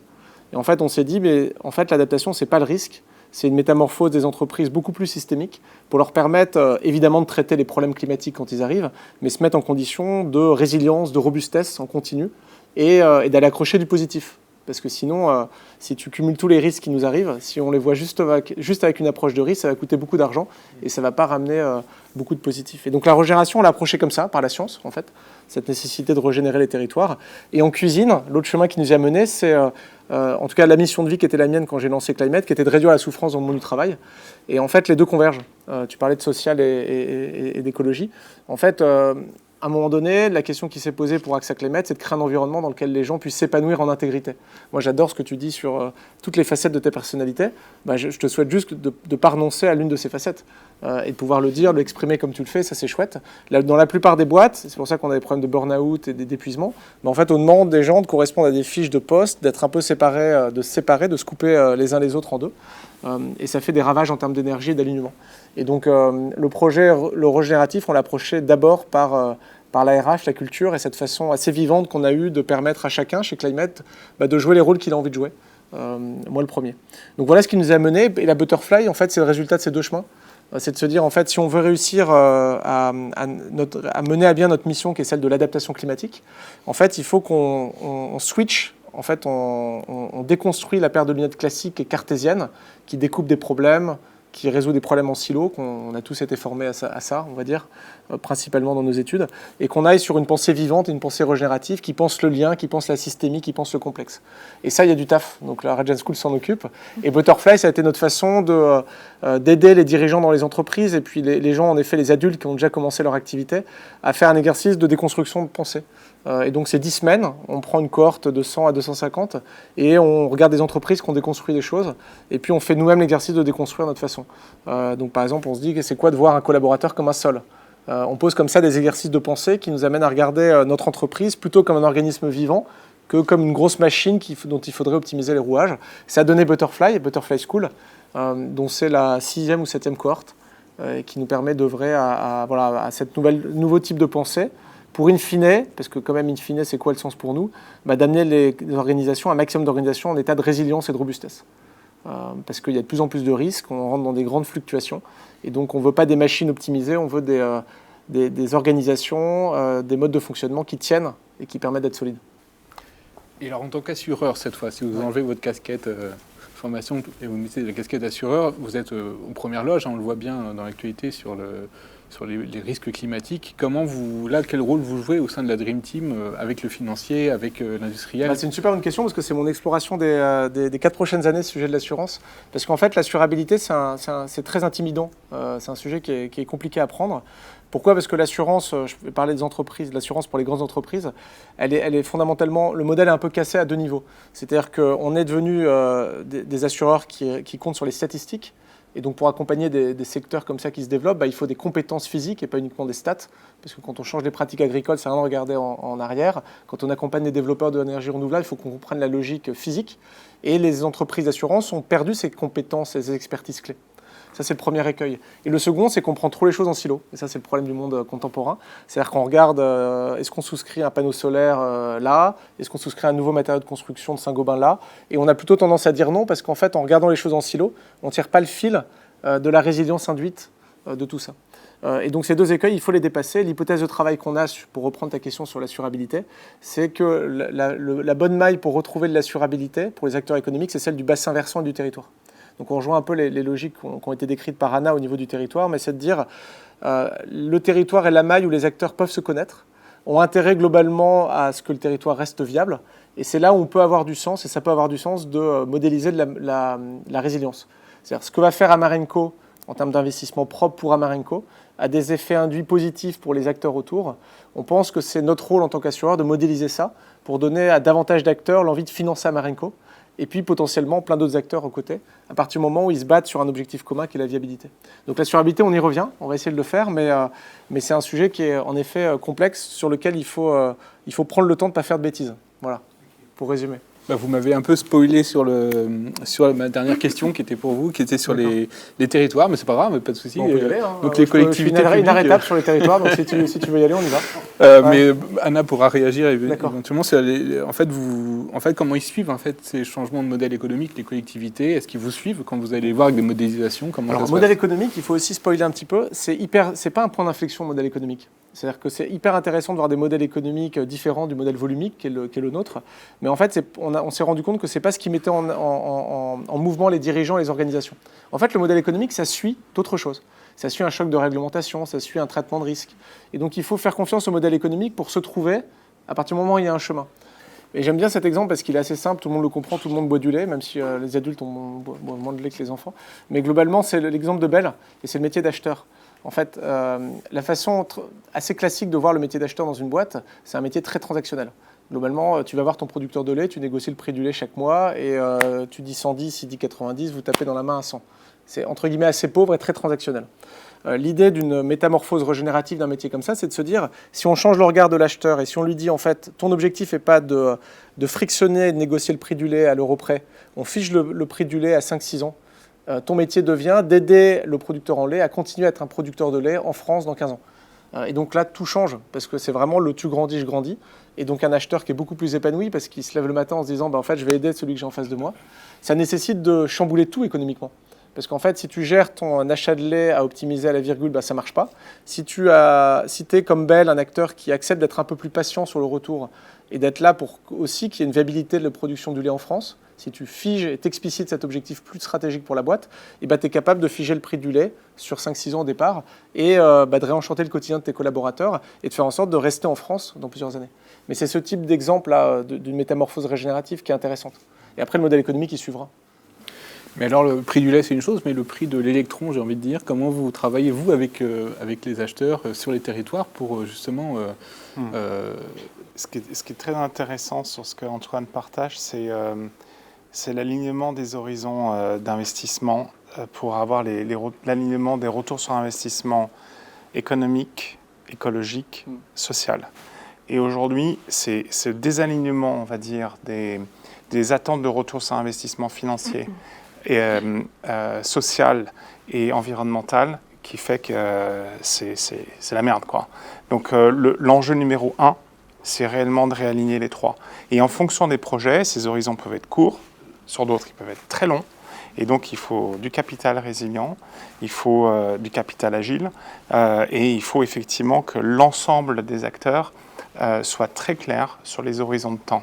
Et en fait, on s'est dit, mais en fait, l'adaptation, ce n'est pas le risque. C'est une métamorphose des entreprises beaucoup plus systémique pour leur permettre évidemment de traiter les problèmes climatiques quand ils arrivent, mais se mettre en condition de résilience, de robustesse en continu et d'aller accrocher du positif. Parce que sinon, si tu cumules tous les risques qui nous arrivent, si on les voit juste avec une approche de risque, ça va coûter beaucoup d'argent et ça ne va pas ramener beaucoup de positif. Et donc la régénération, on l'a approchée comme ça, par la science, en fait, cette nécessité de régénérer les territoires. Et en cuisine, l'autre chemin qui nous a menés, c'est en tout cas la mission de vie qui était la mienne quand j'ai lancé Climate, qui était de réduire la souffrance dans le monde du travail. Et en fait, les deux convergent. Tu parlais de social et d'écologie. En fait, à un moment donné, la question qui s'est posée pour AXA Climate, c'est de créer un environnement dans lequel les gens puissent s'épanouir en intégrité. Moi, j'adore ce que tu dis sur toutes les facettes de ta personnalité. Je te souhaite juste de ne pas renoncer à l'une de ces facettes et de pouvoir le dire, de l'exprimer comme tu le fais, ça c'est chouette. Là, dans la plupart des boîtes, c'est pour ça qu'on a des problèmes de burn-out et d'épuisement, mais en fait, on demande des gens de correspondre à des fiches de poste, d'être un peu séparés, de se couper les uns les autres en deux. Et ça fait des ravages en termes d'énergie et d'alignement. Et donc, le projet, le régénératif, on l'a approché d'abord par la RH, la culture et cette façon assez vivante qu'on a eue de permettre à chacun, chez Climate, de jouer les rôles qu'il a envie de jouer. Moi, le premier. Donc, voilà ce qui nous a mené. Et la Butterfly, en fait, c'est le résultat de ces deux chemins. C'est de se dire, en fait, si on veut réussir à mener à bien notre mission, qui est celle de l'adaptation climatique, en fait, il faut qu'on switch. En fait, on déconstruit la paire de lunettes classique et cartésienne qui découpe des problèmes, qui résout des problèmes en silo, qu'on a tous été formés à ça, on va dire, principalement dans nos études, et qu'on aille sur une pensée vivante et une pensée régénérative qui pense le lien, qui pense la systémie, qui pense le complexe. Et ça, il y a du taf. Donc la Regen School s'en occupe. Et Butterfly, ça a été notre façon d'aider les dirigeants dans les entreprises et puis les gens, en effet, les adultes qui ont déjà commencé leur activité, à faire un exercice de déconstruction de pensée. Et donc, c'est 10 semaines, on prend une cohorte de 100 à 250 et on regarde des entreprises qui ont déconstruit des choses et puis on fait nous-mêmes l'exercice de déconstruire notre façon. Donc, par exemple, on se dit que c'est quoi de voir un collaborateur comme un sol ? On pose comme ça des exercices de pensée qui nous amènent à regarder notre entreprise plutôt comme un organisme vivant que comme une grosse machine dont il faudrait optimiser les rouages. Ça a donné Butterfly School, dont c'est la 6e ou 7e cohorte, qui nous permet d'œuvrer à cette nouveau type de pensée, pour in fine, parce que quand même in fine, c'est quoi le sens pour nous, d'amener les organisations, un maximum d'organisations en état de résilience et de robustesse. Parce qu'il y a de plus en plus de risques, on rentre dans des grandes fluctuations, et donc on ne veut pas des machines optimisées, on veut des organisations, des modes de fonctionnement qui tiennent et qui permettent d'être solides. Et alors en tant qu'assureur cette fois, si vous enlevez votre casquette formation et vous mettez la casquette d'assureur, vous êtes aux premières loges, on le voit bien dans l'actualité sur les risques climatiques. Quel rôle vous jouez au sein de la Dream Team avec le financier, avec l'industriel? C'est une super bonne question parce que c'est mon exploration des 4 prochaines années, ce sujet de l'assurance. Parce qu'en fait, l'assurabilité, c'est très intimidant. C'est un sujet qui est compliqué à prendre. Pourquoi ? Parce que l'assurance, je vais parler des entreprises, l'assurance pour les grandes entreprises, elle est fondamentalement, le modèle est un peu cassé à 2 niveaux. C'est-à-dire qu'on est devenu des assureurs qui comptent sur les statistiques. Et donc pour accompagner des secteurs comme ça qui se développent, il faut des compétences physiques et pas uniquement des stats. Parce que quand on change les pratiques agricoles, ça n'a rien à regarder en arrière. Quand on accompagne les développeurs de l'énergie renouvelable, il faut qu'on comprenne la logique physique. Et les entreprises d'assurance ont perdu ces compétences et ces expertises clés. Ça, c'est le premier écueil. Et le second, c'est qu'on prend trop les choses en silo. Et ça, c'est le problème du monde contemporain. C'est-à-dire qu'on regarde, est-ce qu'on souscrit un panneau solaire là ? Est-ce qu'on souscrit un nouveau matériau de construction de Saint-Gobain là ? Et on a plutôt tendance à dire non, parce qu'en fait, en regardant les choses en silo, on ne tire pas le fil de la résilience induite de tout ça. Et donc ces 2 écueils, il faut les dépasser. L'hypothèse de travail qu'on a, pour reprendre ta question sur l'assurabilité, c'est que la bonne maille pour retrouver de l'assurabilité pour les acteurs économiques, c'est celle du bassin versant et du territoire. Donc on rejoint un peu les logiques qui ont été décrites par Anna au niveau du territoire, mais c'est de dire le territoire est la maille où les acteurs peuvent se connaître, ont intérêt globalement à ce que le territoire reste viable, et c'est là où on peut avoir du sens, et ça peut avoir du sens de modéliser la résilience. C'est-à-dire ce que va faire Amarenco en termes d'investissement propre pour Amarenco a des effets induits positifs pour les acteurs autour. On pense que c'est notre rôle en tant qu'assureur de modéliser ça pour donner à davantage d'acteurs l'envie de financer Amarenco, et puis potentiellement plein d'autres acteurs aux côtés, à partir du moment où ils se battent sur un objectif commun qui est la viabilité. Donc l'assurabilité, on y revient, on va essayer de le faire, mais c'est un sujet qui est en effet complexe, sur lequel il faut prendre le temps de ne pas faire de bêtises. Voilà, pour résumer. Vous m'avez un peu spoilé sur ma dernière question qui était pour vous, qui était sur les territoires, mais c'est pas grave, pas de souci. On peut y aller. Donc les collectivités publiques. Inarrêtable sur les territoires, donc si tu veux y aller, on y va. Mais Anna pourra réagir éventuellement. En fait, comment ils suivent ces changements de modèle économique, les collectivités? Est-ce qu'ils vous suivent quand vous allez voir avec des modélisations? Alors, le modèle économique, il faut aussi spoiler un petit peu. C'est pas un point d'inflexion, le modèle économique. C'est-à-dire que c'est hyper intéressant de voir des modèles économiques différents du modèle volumique qui est le nôtre. Mais en fait, on s'est rendu compte que ce n'est pas ce qui mettait en mouvement les dirigeants et les organisations. En fait, le modèle économique, ça suit d'autres choses. Ça suit un choc de réglementation, ça suit un traitement de risque. Et donc, il faut faire confiance au modèle économique pour se trouver à partir du moment où il y a un chemin. Et j'aime bien cet exemple parce qu'il est assez simple, tout le monde le comprend, tout le monde boit du lait, même si les adultes ont moins de lait que les enfants. Mais globalement, c'est l'exemple de Bell et c'est le métier d'acheteur. En fait, la façon assez classique de voir le métier d'acheteur dans une boîte, c'est un métier très transactionnel. Globalement, tu vas voir ton producteur de lait, tu négocies le prix du lait chaque mois et tu dis 110, il dit 90, vous tapez dans la main à 100. C'est entre guillemets assez pauvre et très transactionnel. L'idée d'une métamorphose régénérative d'un métier comme ça, c'est de se dire, si on change le regard de l'acheteur et si on lui dit, en fait, ton objectif n'est pas de frictionner et de négocier le prix du lait à l'euro près, on fiche le prix du lait à 5-6 ans, ton métier devient d'aider le producteur en lait à continuer à être un producteur de lait en France dans 15 ans. Et donc là, tout change, parce que c'est vraiment le tu grandis, je grandis. Et donc un acheteur qui est beaucoup plus épanoui, parce qu'il se lève le matin en se disant, en fait, je vais aider celui que j'ai en face de moi. Ça nécessite de chambouler tout économiquement. Parce qu'en fait, si tu gères ton achat de lait à optimiser à la virgule, ça ne marche pas. Si tu es comme Bell, un acteur qui accepte d'être un peu plus patient sur le retour et d'être là pour aussi qu'il y ait une viabilité de la production du lait en France, si tu figes et t'explicites cet objectif plus stratégique pour la boîte, tu es capable de figer le prix du lait sur 5-6 ans au départ et de réenchanter le quotidien de tes collaborateurs et de faire en sorte de rester en France dans plusieurs années. Mais c'est ce type d'exemple d'une métamorphose régénérative qui est intéressante. Et après, le modèle économique, il suivra. Mais alors, le prix du lait, c'est une chose, mais le prix de l'électron, j'ai envie de dire, comment vous travaillez, vous, avec les acheteurs sur les territoires pour justement... Ce qui est très intéressant sur ce qu'Antoine partage, c'est l'alignement des horizons d'investissement pour avoir l'alignement des retours sur investissement économique, écologique, social. Et aujourd'hui, c'est ce désalignement, on va dire, des attentes de retour sur investissement financier, et, social et environnemental qui fait que c'est la merde, quoi. Donc l'enjeu numéro 1, c'est réellement de réaligner les trois. Et en fonction des projets, ces horizons peuvent être courts, sur d'autres ils peuvent être très longs. Et donc il faut du capital résilient, il faut du capital agile, et il faut effectivement que l'ensemble des acteurs soit très clair sur les horizons de temps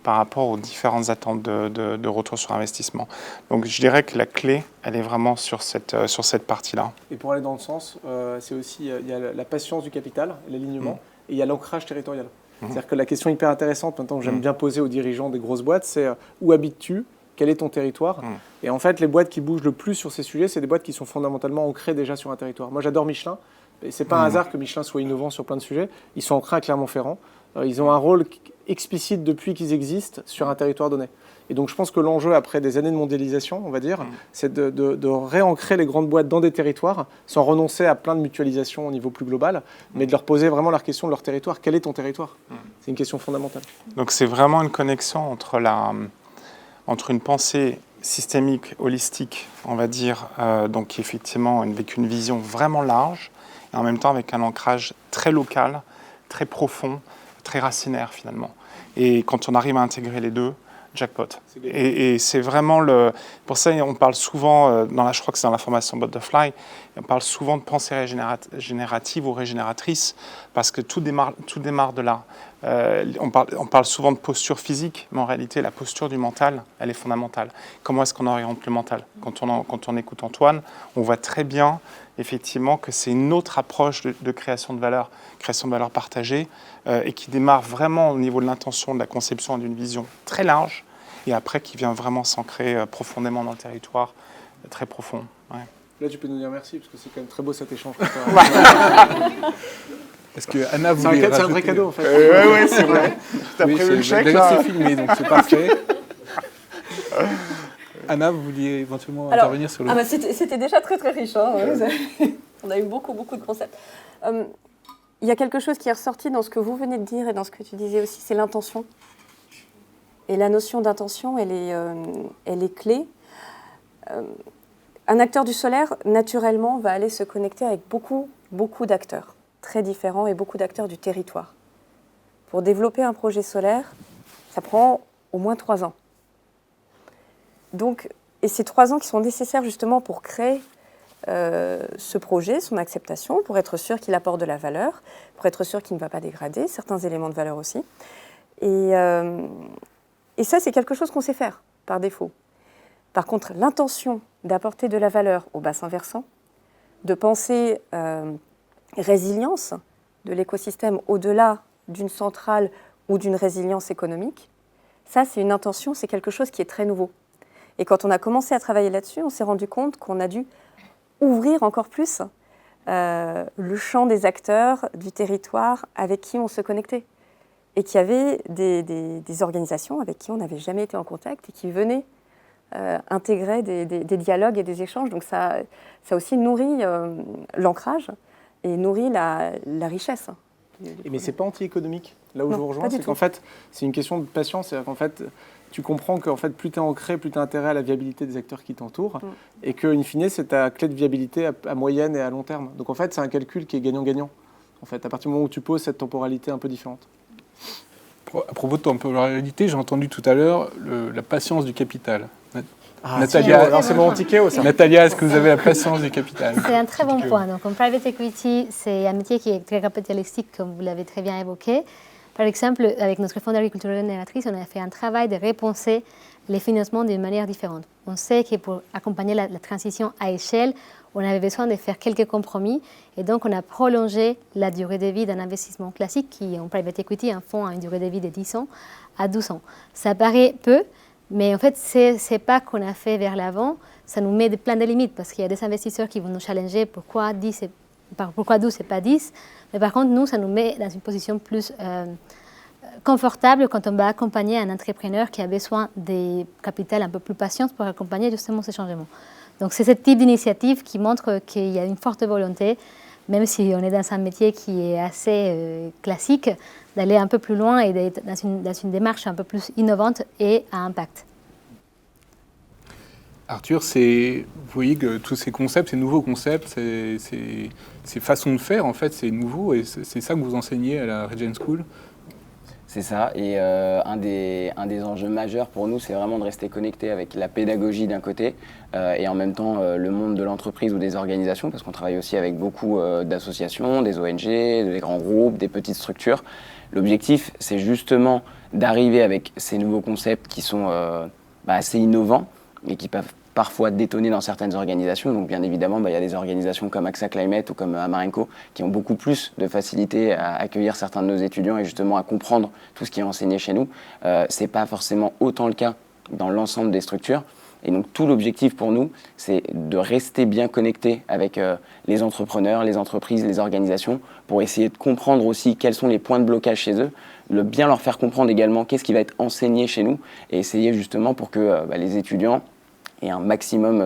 par rapport aux différentes attentes de retour sur investissement. Donc je dirais que la clé, elle est vraiment sur cette partie-là. Et pour aller dans le sens, c'est aussi, il y a la patience du capital, l'alignement, et il y a l'ancrage territorial. C'est-à-dire que la question hyper intéressante, maintenant que j'aime bien poser aux dirigeants des grosses boîtes, c'est où habites-tu ? Quel est ton territoire ? Et en fait, les boîtes qui bougent le plus sur ces sujets, c'est des boîtes qui sont fondamentalement ancrées déjà sur un territoire. Moi, j'adore Michelin. Et c'est pas un hasard que Michelin soit innovant sur plein de sujets. Ils sont ancrés à Clermont-Ferrand. Ils ont un rôle explicite depuis qu'ils existent sur un territoire donné. Et donc, je pense que l'enjeu, après des années de mondialisation, on va dire, c'est de réancrer les grandes boîtes dans des territoires sans renoncer à plein de mutualisation au niveau plus global, mais de leur poser vraiment la question de leur territoire. Quel est ton territoire ? C'est une question fondamentale. Donc, c'est vraiment une connexion entre une pensée systémique, holistique, on va dire, donc effectivement avec une vision vraiment large, et en même temps avec un ancrage très local, très profond, très racinaire finalement. Et quand on arrive à intégrer les deux, jackpot. Et c'est vraiment pour ça on parle souvent, je crois que c'est dans la formation Butterfly, on parle souvent de pensée générative ou régénératrice, parce que tout démarre de là. On parle souvent de posture physique, mais en réalité, la posture du mental, elle est fondamentale. Comment est-ce qu'on oriente le mental ? Quand on écoute Antoine, on voit très bien, effectivement, que c'est une autre approche de création de valeur partagée, et qui démarre vraiment au niveau de l'intention, de la conception d'une vision très large, et après qui vient vraiment s'ancrer profondément dans le territoire, très profond. Ouais. Là, tu peux nous dire merci, parce que c'est quand même très beau cet échange. Est-ce que Anna voulait c'est un vrai cadeau, en fait. Oui, c'est vrai. T'as prévu le chèque, d'ailleurs, là. c'est filmé, donc c'est parfait. Anna, vous vouliez éventuellement intervenir sur le... C'était déjà très très riche. Hein, on a eu beaucoup de concepts. Il y a quelque chose qui est ressorti dans ce que vous venez de dire et dans ce que tu disais aussi, c'est l'intention. Et la notion d'intention, elle est clé. Un acteur du solaire, naturellement, va aller se connecter avec beaucoup d'acteurs très différents et beaucoup d'acteurs du territoire. Pour développer un projet solaire, ça prend au moins 3 ans. Donc, et ces 3 ans qui sont nécessaires justement pour créer ce projet, son acceptation, pour être sûr qu'il apporte de la valeur, pour être sûr qu'il ne va pas dégrader certains éléments de valeur aussi. Et ça, c'est quelque chose qu'on sait faire par défaut. Par contre, l'intention d'apporter de la valeur au bassin versant, de penser résilience de l'écosystème au-delà d'une centrale ou d'une résilience économique, ça, c'est une intention, c'est quelque chose qui est très nouveau. Et quand on a commencé à travailler là-dessus, on s'est rendu compte qu'on a dû ouvrir encore plus le champ des acteurs du territoire avec qui on se connectait. Et qu'il y avait des organisations avec qui on n'avait jamais été en contact et qui venaient intégrer des dialogues et des échanges. Donc ça aussi nourrit l'ancrage et nourrit la richesse. Mais ce n'est pas anti-économique. Là où je vous rejoins, c'est qu'en fait, c'est une question de patience. C'est-à-dire qu'en fait, tu comprends que plus tu es ancré, plus tu as intérêt à la viabilité des acteurs qui t'entourent. Et qu'in fine, c'est ta clé de viabilité à moyenne et à long terme. Donc en fait, c'est un calcul qui est gagnant-gagnant. En fait, à partir du moment où tu poses cette temporalité un peu différente. À propos de temporalité, j'ai entendu tout à l'heure la patience du capital. Natalia, alors c'est mon ticket ça. Natalia, est-ce que vous avez la patience du capital ? C'est un très bon point. Donc, en private equity, c'est un métier qui est très capitalistique, comme vous l'avez très bien évoqué. Par exemple, avec notre fonds d'agriculture régénératrice, on a fait un travail de repenser les financements d'une manière différente. On sait que pour accompagner la transition à échelle, on avait besoin de faire quelques compromis. Et donc, on a prolongé la durée de vie d'un investissement classique qui, en private equity, un fonds a une durée de vie de 10 ans à 12 ans. Ça paraît peu, mais en fait, c'est pas qu'on a fait vers l'avant. Ça nous met plein de limites parce qu'il y a des investisseurs qui vont nous challenger pourquoi 12 et pas 10. Mais par contre, nous, ça nous met dans une position plus confortable quand on va accompagner un entrepreneur qui a besoin de capital un peu plus patient pour accompagner justement ces changements. Donc, c'est ce type d'initiative qui montre qu'il y a une forte volonté, même si on est dans un métier qui est assez classique, d'aller un peu plus loin et d'être dans une démarche un peu plus innovante et à impact. Arthur, vous voyez que tous ces concepts, ces nouveaux concepts, ces façons de faire, en fait, c'est nouveau et c'est ça que vous enseignez à la Regent School? C'est ça, et un des enjeux majeurs pour nous, c'est vraiment de rester connecté avec la pédagogie d'un côté et en même temps le monde de l'entreprise ou des organisations, parce qu'on travaille aussi avec beaucoup d'associations, des ONG, des grands groupes, des petites structures. L'objectif, c'est justement d'arriver avec ces nouveaux concepts qui sont assez innovants et qui peuvent parfois détonner dans certaines organisations. Donc bien évidemment, il y a des organisations comme AXA Climate ou comme Amarenco qui ont beaucoup plus de facilité à accueillir certains de nos étudiants et justement à comprendre tout ce qui est enseigné chez nous. Ce n'est pas forcément autant le cas dans l'ensemble des structures. Et donc tout l'objectif pour nous, c'est de rester bien connecté avec les entrepreneurs, les entreprises, les organisations, pour essayer de comprendre aussi quels sont les points de blocage chez eux, bien leur faire comprendre également qu'est-ce qui va être enseigné chez nous, et essayer justement pour que les étudiants aient un maximum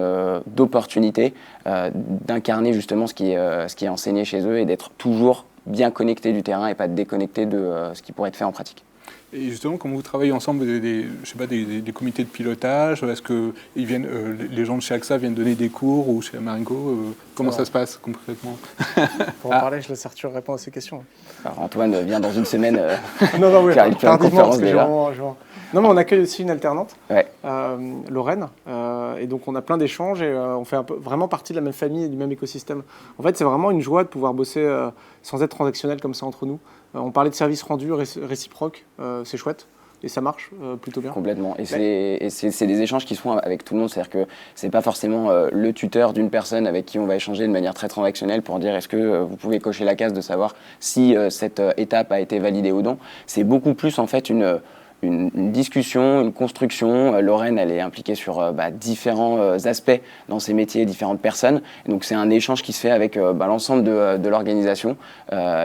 d'opportunités d'incarner justement ce qui est enseigné chez eux et d'être toujours bien connecté du terrain et pas déconnecté de ce qui pourrait être fait en pratique. Et justement, comment vous travaillez ensemble, des comités de pilotage? Est-ce que les gens de chez AXA viennent donner des cours ou chez Amarenco? Comment ça se passe concrètement? Pour en parler, je laisse Arthur répondre à ces questions. Alors Antoine vient dans une semaine oui, car il fait une conférence déjà. Non, mais on accueille aussi une alternante, ouais. Lorraine, et donc on a plein d'échanges et on fait vraiment partie de la même famille et du même écosystème. En fait, c'est vraiment une joie de pouvoir bosser sans être transactionnel comme ça entre nous. On parlait de services rendus réciproques, c'est chouette. Et ça marche plutôt bien. Complètement. Et c'est des échanges qui se font avec tout le monde. C'est-à-dire que c'est pas forcément le tuteur d'une personne avec qui on va échanger de manière très transactionnelle pour dire est-ce que vous pouvez cocher la case de savoir si cette étape a été validée ou non. C'est beaucoup plus en fait une discussion, une construction. Lorraine, elle est impliquée sur différents aspects dans ses métiers, différentes personnes. Et donc c'est un échange qui se fait avec l'ensemble de l'organisation.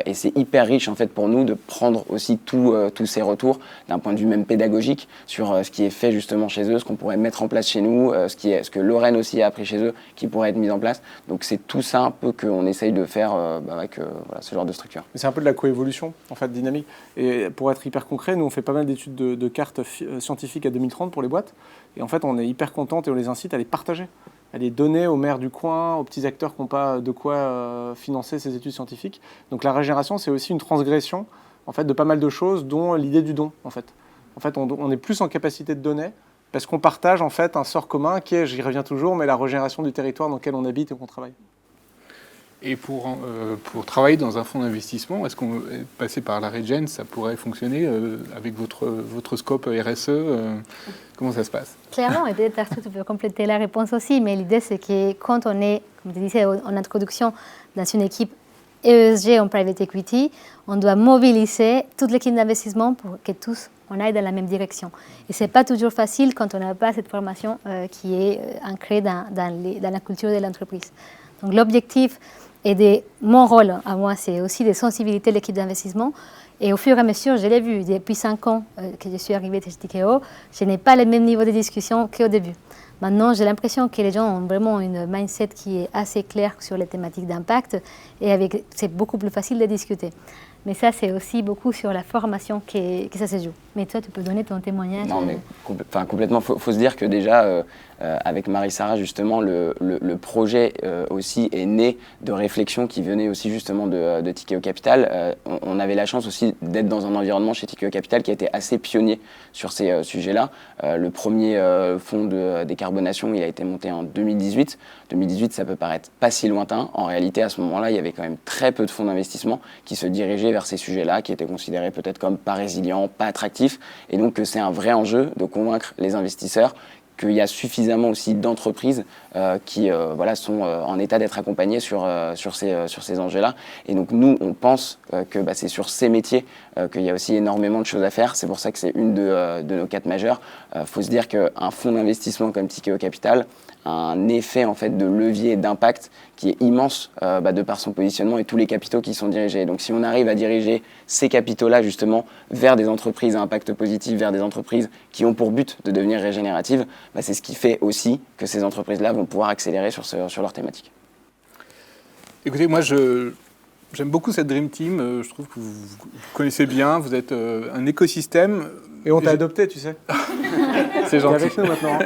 Et c'est hyper riche en fait pour nous de prendre aussi tous ces retours d'un point de vue même pédagogique sur ce qui est fait justement chez eux, ce qu'on pourrait mettre en place chez nous, ce que Lorraine aussi a appris chez eux, qui pourrait être mis en place. Donc c'est tout ça un peu qu'on essaye de faire avec ce genre de structure. C'est un peu de la coévolution en fait dynamique. Et pour être hyper concret, nous on fait pas mal d'études de cartes scientifiques à 2030 pour les boîtes. Et en fait, on est hyper contente et on les incite à les partager, à les donner aux maires du coin, aux petits acteurs qui n'ont pas de quoi financer ces études scientifiques. Donc la régénération, c'est aussi une transgression en fait, de pas mal de choses, dont l'idée du don. En fait, on est plus en capacité de donner parce qu'on partage en fait un sort commun qui est, j'y reviens toujours, mais la régénération du territoire dans lequel on habite et qu'on travaille. Et pour travailler dans un fonds d'investissement, est-ce qu'on est passé par la Regent, ça pourrait fonctionner avec votre scope RSE comment ça se passe? Clairement, et peut-être Arthur, tu peux compléter la réponse aussi, mais l'idée c'est que quand on est, comme tu disais en introduction, dans une équipe ESG en private equity, on doit mobiliser toute l'équipe d'investissement pour que tous on aille dans la même direction. Et ce n'est pas toujours facile quand on n'a pas cette formation qui est ancrée dans la culture de l'entreprise. Donc l'objectif et mon rôle à moi, c'est aussi de sensibiliser l'équipe d'investissement. Et au fur et à mesure, je l'ai vu, depuis 5 ans que je suis arrivée chez Tikeo, je n'ai pas le même niveau de discussion qu'au début. Maintenant, j'ai l'impression que les gens ont vraiment une mindset qui est assez claire sur les thématiques d'impact et c'est beaucoup plus facile de discuter. Mais ça, c'est aussi beaucoup sur la formation que ça se joue. Mais toi, tu peux donner ton témoignage. Non, mais complètement. Faut se dire que déjà, avec Marie-Sara, justement, le projet aussi est né de réflexions qui venaient aussi justement de Tikeo Capital. On avait la chance aussi d'être dans un environnement chez Tikeo Capital qui a été assez pionnier sur ces sujets-là. Le premier fonds de décarbonation, il a été monté en 2018. 2018, ça peut paraître pas si lointain. En réalité, à ce moment-là, il y avait quand même très peu de fonds d'investissement qui se dirigeaient vers ces sujets-là, qui étaient considérés peut-être comme pas résilients, pas attractifs. Et donc, c'est un vrai enjeu de convaincre les investisseurs qu'il y a suffisamment aussi d'entreprises qui sont en état d'être accompagnées sur ces enjeux-là. Et donc, nous, on pense que c'est sur ces métiers qu'il y a aussi énormément de choses à faire. C'est pour ça que c'est une de nos quêtes majeures. Faut se dire qu'un fonds d'investissement comme Tikeo Capital a un effet en fait, de levier et d'impact qui est immense de par son positionnement et tous les capitaux qui sont dirigés. Donc si on arrive à diriger ces capitaux-là justement vers des entreprises à impact positif, vers des entreprises qui ont pour but de devenir régénératives, c'est ce qui fait aussi que ces entreprises-là vont pouvoir accélérer sur leur thématique. Écoutez, moi J'aime beaucoup cette Dream Team. Je trouve que vous connaissez bien. Vous êtes un écosystème. Et on t'a adopté, tu sais. C'est gentil. T'es avec nous maintenant.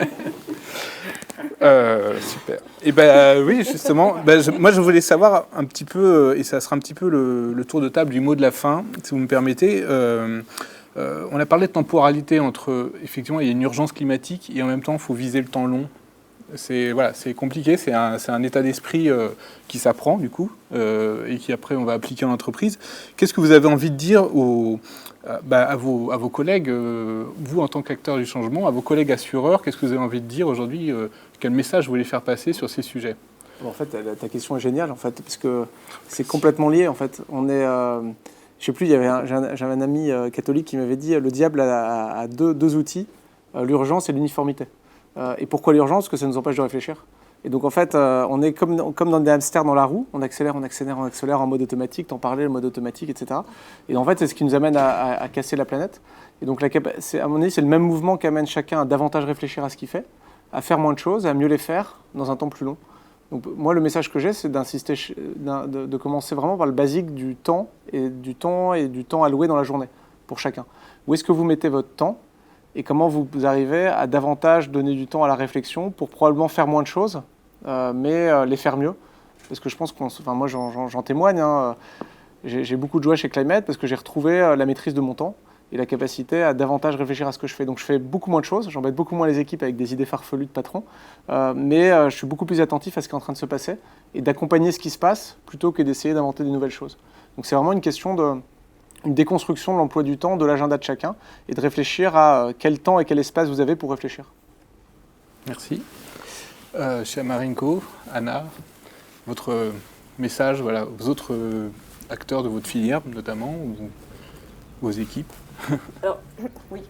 Super. Et oui, justement, moi je voulais savoir un petit peu, et ça sera un petit peu le tour de table du mot de la fin, si vous me permettez. On a parlé de temporalité entre, effectivement, il y a une urgence climatique et en même temps, il faut viser le temps long. C'est compliqué, c'est un état d'esprit qui s'apprend du coup et qui après on va appliquer en entreprise. Qu'est-ce que vous avez envie de dire à vos collègues, vous en tant qu'acteur du changement, à vos collègues assureurs, qu'est-ce que vous avez envie de dire aujourd'hui, quel message vous voulez faire passer sur ces sujets? En fait, ta question est géniale, en fait, parce que c'est complètement lié. En fait, on est, je sais plus, j'avais un ami catholique qui m'avait dit le diable a deux outils, l'urgence et l'uniformité. Et pourquoi l'urgence? Parce que ça nous empêche de réfléchir. Et donc en fait, on est comme dans des hamsters dans la roue, on accélère en mode automatique, t'en parlais, le mode automatique, etc. Et en fait, c'est ce qui nous amène à casser la planète. Et donc à mon avis, c'est le même mouvement qui amène chacun à davantage réfléchir à ce qu'il fait, à faire moins de choses, à mieux les faire dans un temps plus long. Donc moi, le message que j'ai, c'est d'insister, de commencer vraiment par le basique du temps et du temps alloué dans la journée pour chacun. Où est-ce que vous mettez votre temps et comment vous arrivez à davantage donner du temps à la réflexion pour probablement faire moins de choses, mais les faire mieux. Parce que je pense moi j'en témoigne, hein, j'ai beaucoup de joie chez Climate parce que j'ai retrouvé la maîtrise de mon temps et la capacité à davantage réfléchir à ce que je fais. Donc je fais beaucoup moins de choses, j'embête beaucoup moins les équipes avec des idées farfelues de patron, mais je suis beaucoup plus attentif à ce qui est en train de se passer et d'accompagner ce qui se passe plutôt que d'essayer d'inventer des nouvelles choses. Donc c'est vraiment une question une déconstruction de l'emploi du temps, de l'agenda de chacun, et de réfléchir à quel temps et quel espace vous avez pour réfléchir. Merci. Chez Amarenco, Anna, votre message aux autres acteurs de votre filière, notamment, ou aux équipes? Alors, oui,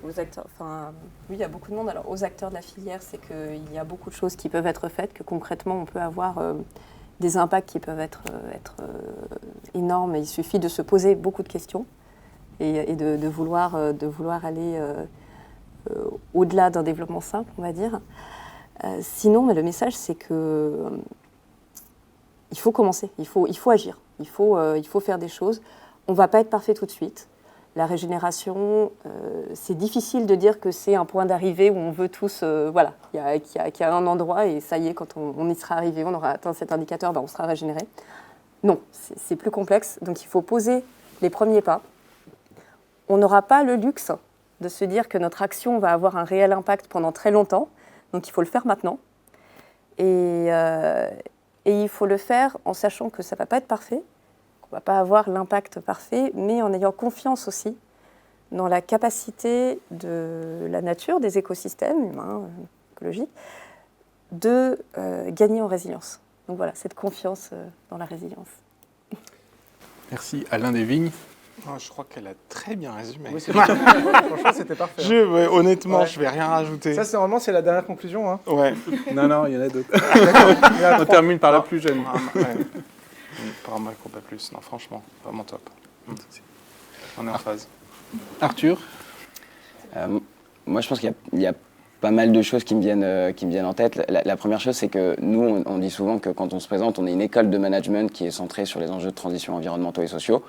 il y a beaucoup de monde. Alors, aux acteurs de la filière, c'est qu'il y a beaucoup de choses qui peuvent être faites, que concrètement, on peut avoir des impacts qui peuvent être énormes. Il suffit de se poser beaucoup de questions et de vouloir aller au-delà d'un développement simple, on va dire. Sinon, mais le message, c'est que il faut commencer, il faut agir, il faut faire des choses. On ne va pas être parfait tout de suite. La régénération, c'est difficile de dire que c'est un point d'arrivée où on veut tous, qu'il y a un endroit et ça y est, quand on y sera arrivé, on aura atteint cet indicateur, on sera régénéré. Non, c'est plus complexe. Donc il faut poser les premiers pas. On n'aura pas le luxe de se dire que notre action va avoir un réel impact pendant très longtemps. Donc il faut le faire maintenant. Et il faut le faire en sachant que ça ne va pas être parfait, qu'on ne va pas avoir l'impact parfait, mais en ayant confiance aussi dans la capacité de la nature, des écosystèmes humains, écologiques, de gagner en résilience. Donc voilà, cette confiance dans la résilience. Merci. Alain Desvignes. Je crois qu'elle a très bien résumé. Oui, franchement, c'était parfait. Honnêtement, je ne vais rien rajouter. Ça, normalement, c'est la dernière conclusion. Hein. Ouais. Non, il y en a d'autres. On termine par la plus jeune. Par moi, pas plus. Non, franchement, vraiment top. On est en phase. Arthur? Moi, je pense qu'il y a pas mal de choses qui me viennent en tête. La première chose, c'est que nous, on dit souvent que quand on se présente, on est une école de management qui est centrée sur les enjeux de transition environnementaux et sociaux.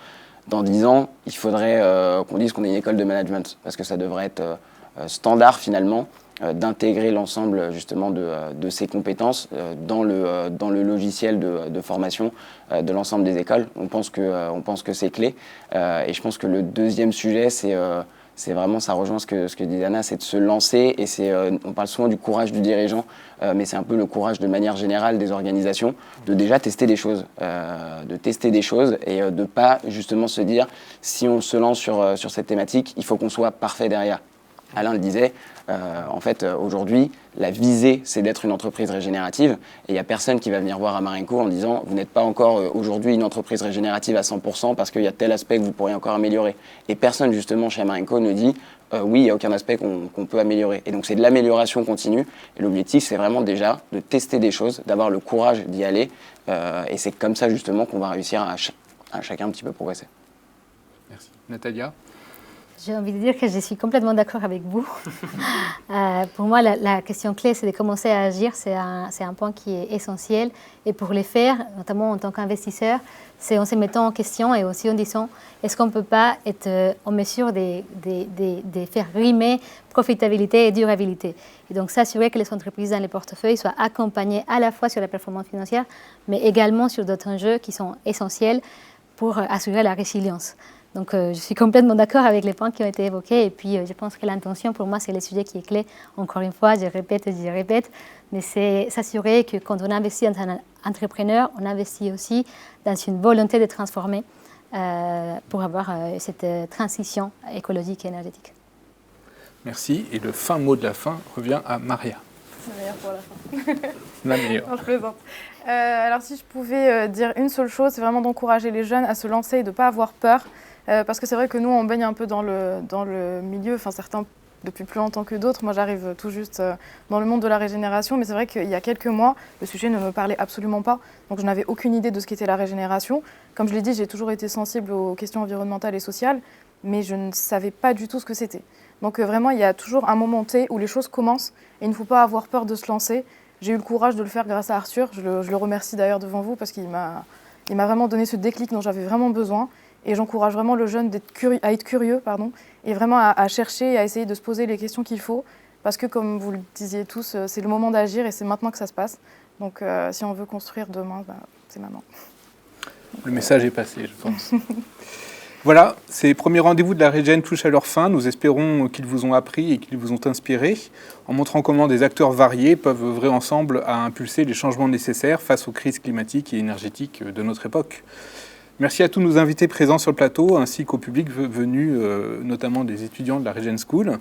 Dans 10 ans, il faudrait qu'on dise qu'on est une école de management, parce que ça devrait être standard finalement d'intégrer l'ensemble justement de ces compétences dans le logiciel de formation de l'ensemble des écoles. On pense que c'est clé. Et je pense que le deuxième sujet, c'est vraiment, ça rejoint ce que dit Anna, c'est de se lancer. Et on parle souvent du courage du dirigeant, mais c'est un peu le courage de manière générale des organisations, de déjà tester des choses. Et de pas justement se dire, si on se lance sur cette thématique, il faut qu'on soit parfait derrière. Alain le disait, en fait, aujourd'hui, la visée, c'est d'être une entreprise régénérative. Et il n'y a personne qui va venir voir Amarenco en disant « Vous n'êtes pas encore aujourd'hui une entreprise régénérative à 100% parce qu'il y a tel aspect que vous pourriez encore améliorer. » Et personne, justement, chez Amarenco ne dit « Oui, il n'y a aucun aspect qu'on peut améliorer. » Et donc, c'est de l'amélioration continue. Et l'objectif, c'est vraiment déjà de tester des choses, d'avoir le courage d'y aller. Et c'est comme ça, justement, qu'on va réussir à chacun un petit peu progresser. Merci. Natalia? J'ai envie de dire que je suis complètement d'accord avec vous. Pour moi, la question clé, c'est de commencer à agir. C'est un point qui est essentiel. Et pour le faire, notamment en tant qu'investisseur, c'est en se mettant en question et aussi en disant est-ce qu'on ne peut pas être en mesure de faire rimer profitabilité et durabilité. Et donc s'assurer que les entreprises dans les portefeuilles soient accompagnées à la fois sur la performance financière, mais également sur d'autres enjeux qui sont essentiels pour assurer la résilience. Donc je suis complètement d'accord avec les points qui ont été évoqués et puis je pense que l'intention pour moi c'est le sujet qui est clé. Encore une fois, je répète, mais c'est s'assurer que quand on investit dans un entrepreneur, on investit aussi dans une volonté de transformer pour avoir cette transition écologique et énergétique. Merci. Et le fin mot de la fin revient à Maria. La meilleure pour la fin. La meilleure. Non, je plaisante. Alors si je pouvais dire une seule chose, c'est vraiment d'encourager les jeunes à se lancer et de ne pas avoir peur. Parce que c'est vrai que nous, on baigne un peu dans le milieu, enfin certains depuis plus longtemps que d'autres. Moi, j'arrive tout juste dans le monde de la régénération, mais c'est vrai qu'il y a quelques mois, le sujet ne me parlait absolument pas. Donc je n'avais aucune idée de ce qu'était la régénération. Comme je l'ai dit, j'ai toujours été sensible aux questions environnementales et sociales, mais je ne savais pas du tout ce que c'était. Donc vraiment, il y a toujours un moment T où les choses commencent et il ne faut pas avoir peur de se lancer. J'ai eu le courage de le faire grâce à Arthur. Je le remercie d'ailleurs devant vous parce qu'il m'a vraiment donné ce déclic dont j'avais vraiment besoin. Et j'encourage vraiment le jeune à être curieux et vraiment à chercher et à essayer de se poser les questions qu'il faut. Parce que comme vous le disiez tous, c'est le moment d'agir et c'est maintenant que ça se passe. Donc si on veut construire demain, c'est maintenant. Le message est passé, je pense. Voilà, ces premiers rendez-vous de la Regen touchent à leur fin. Nous espérons qu'ils vous ont appris et qu'ils vous ont inspiré, en montrant comment des acteurs variés peuvent œuvrer ensemble à impulser les changements nécessaires face aux crises climatiques et énergétiques de notre époque. Merci à tous nos invités présents sur le plateau, ainsi qu'au public venu, notamment des étudiants de la Regen School.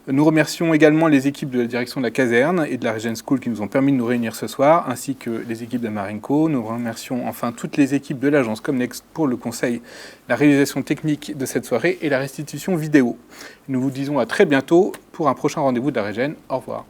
Nous remercions également les équipes de la direction de la caserne et de la Regen School qui nous ont permis de nous réunir ce soir, ainsi que les équipes d'Amarenco. Nous remercions enfin toutes les équipes de l'agence Comnext pour le conseil, la réalisation technique de cette soirée et la restitution vidéo. Nous vous disons à très bientôt pour un prochain rendez-vous de la Regen. Au revoir.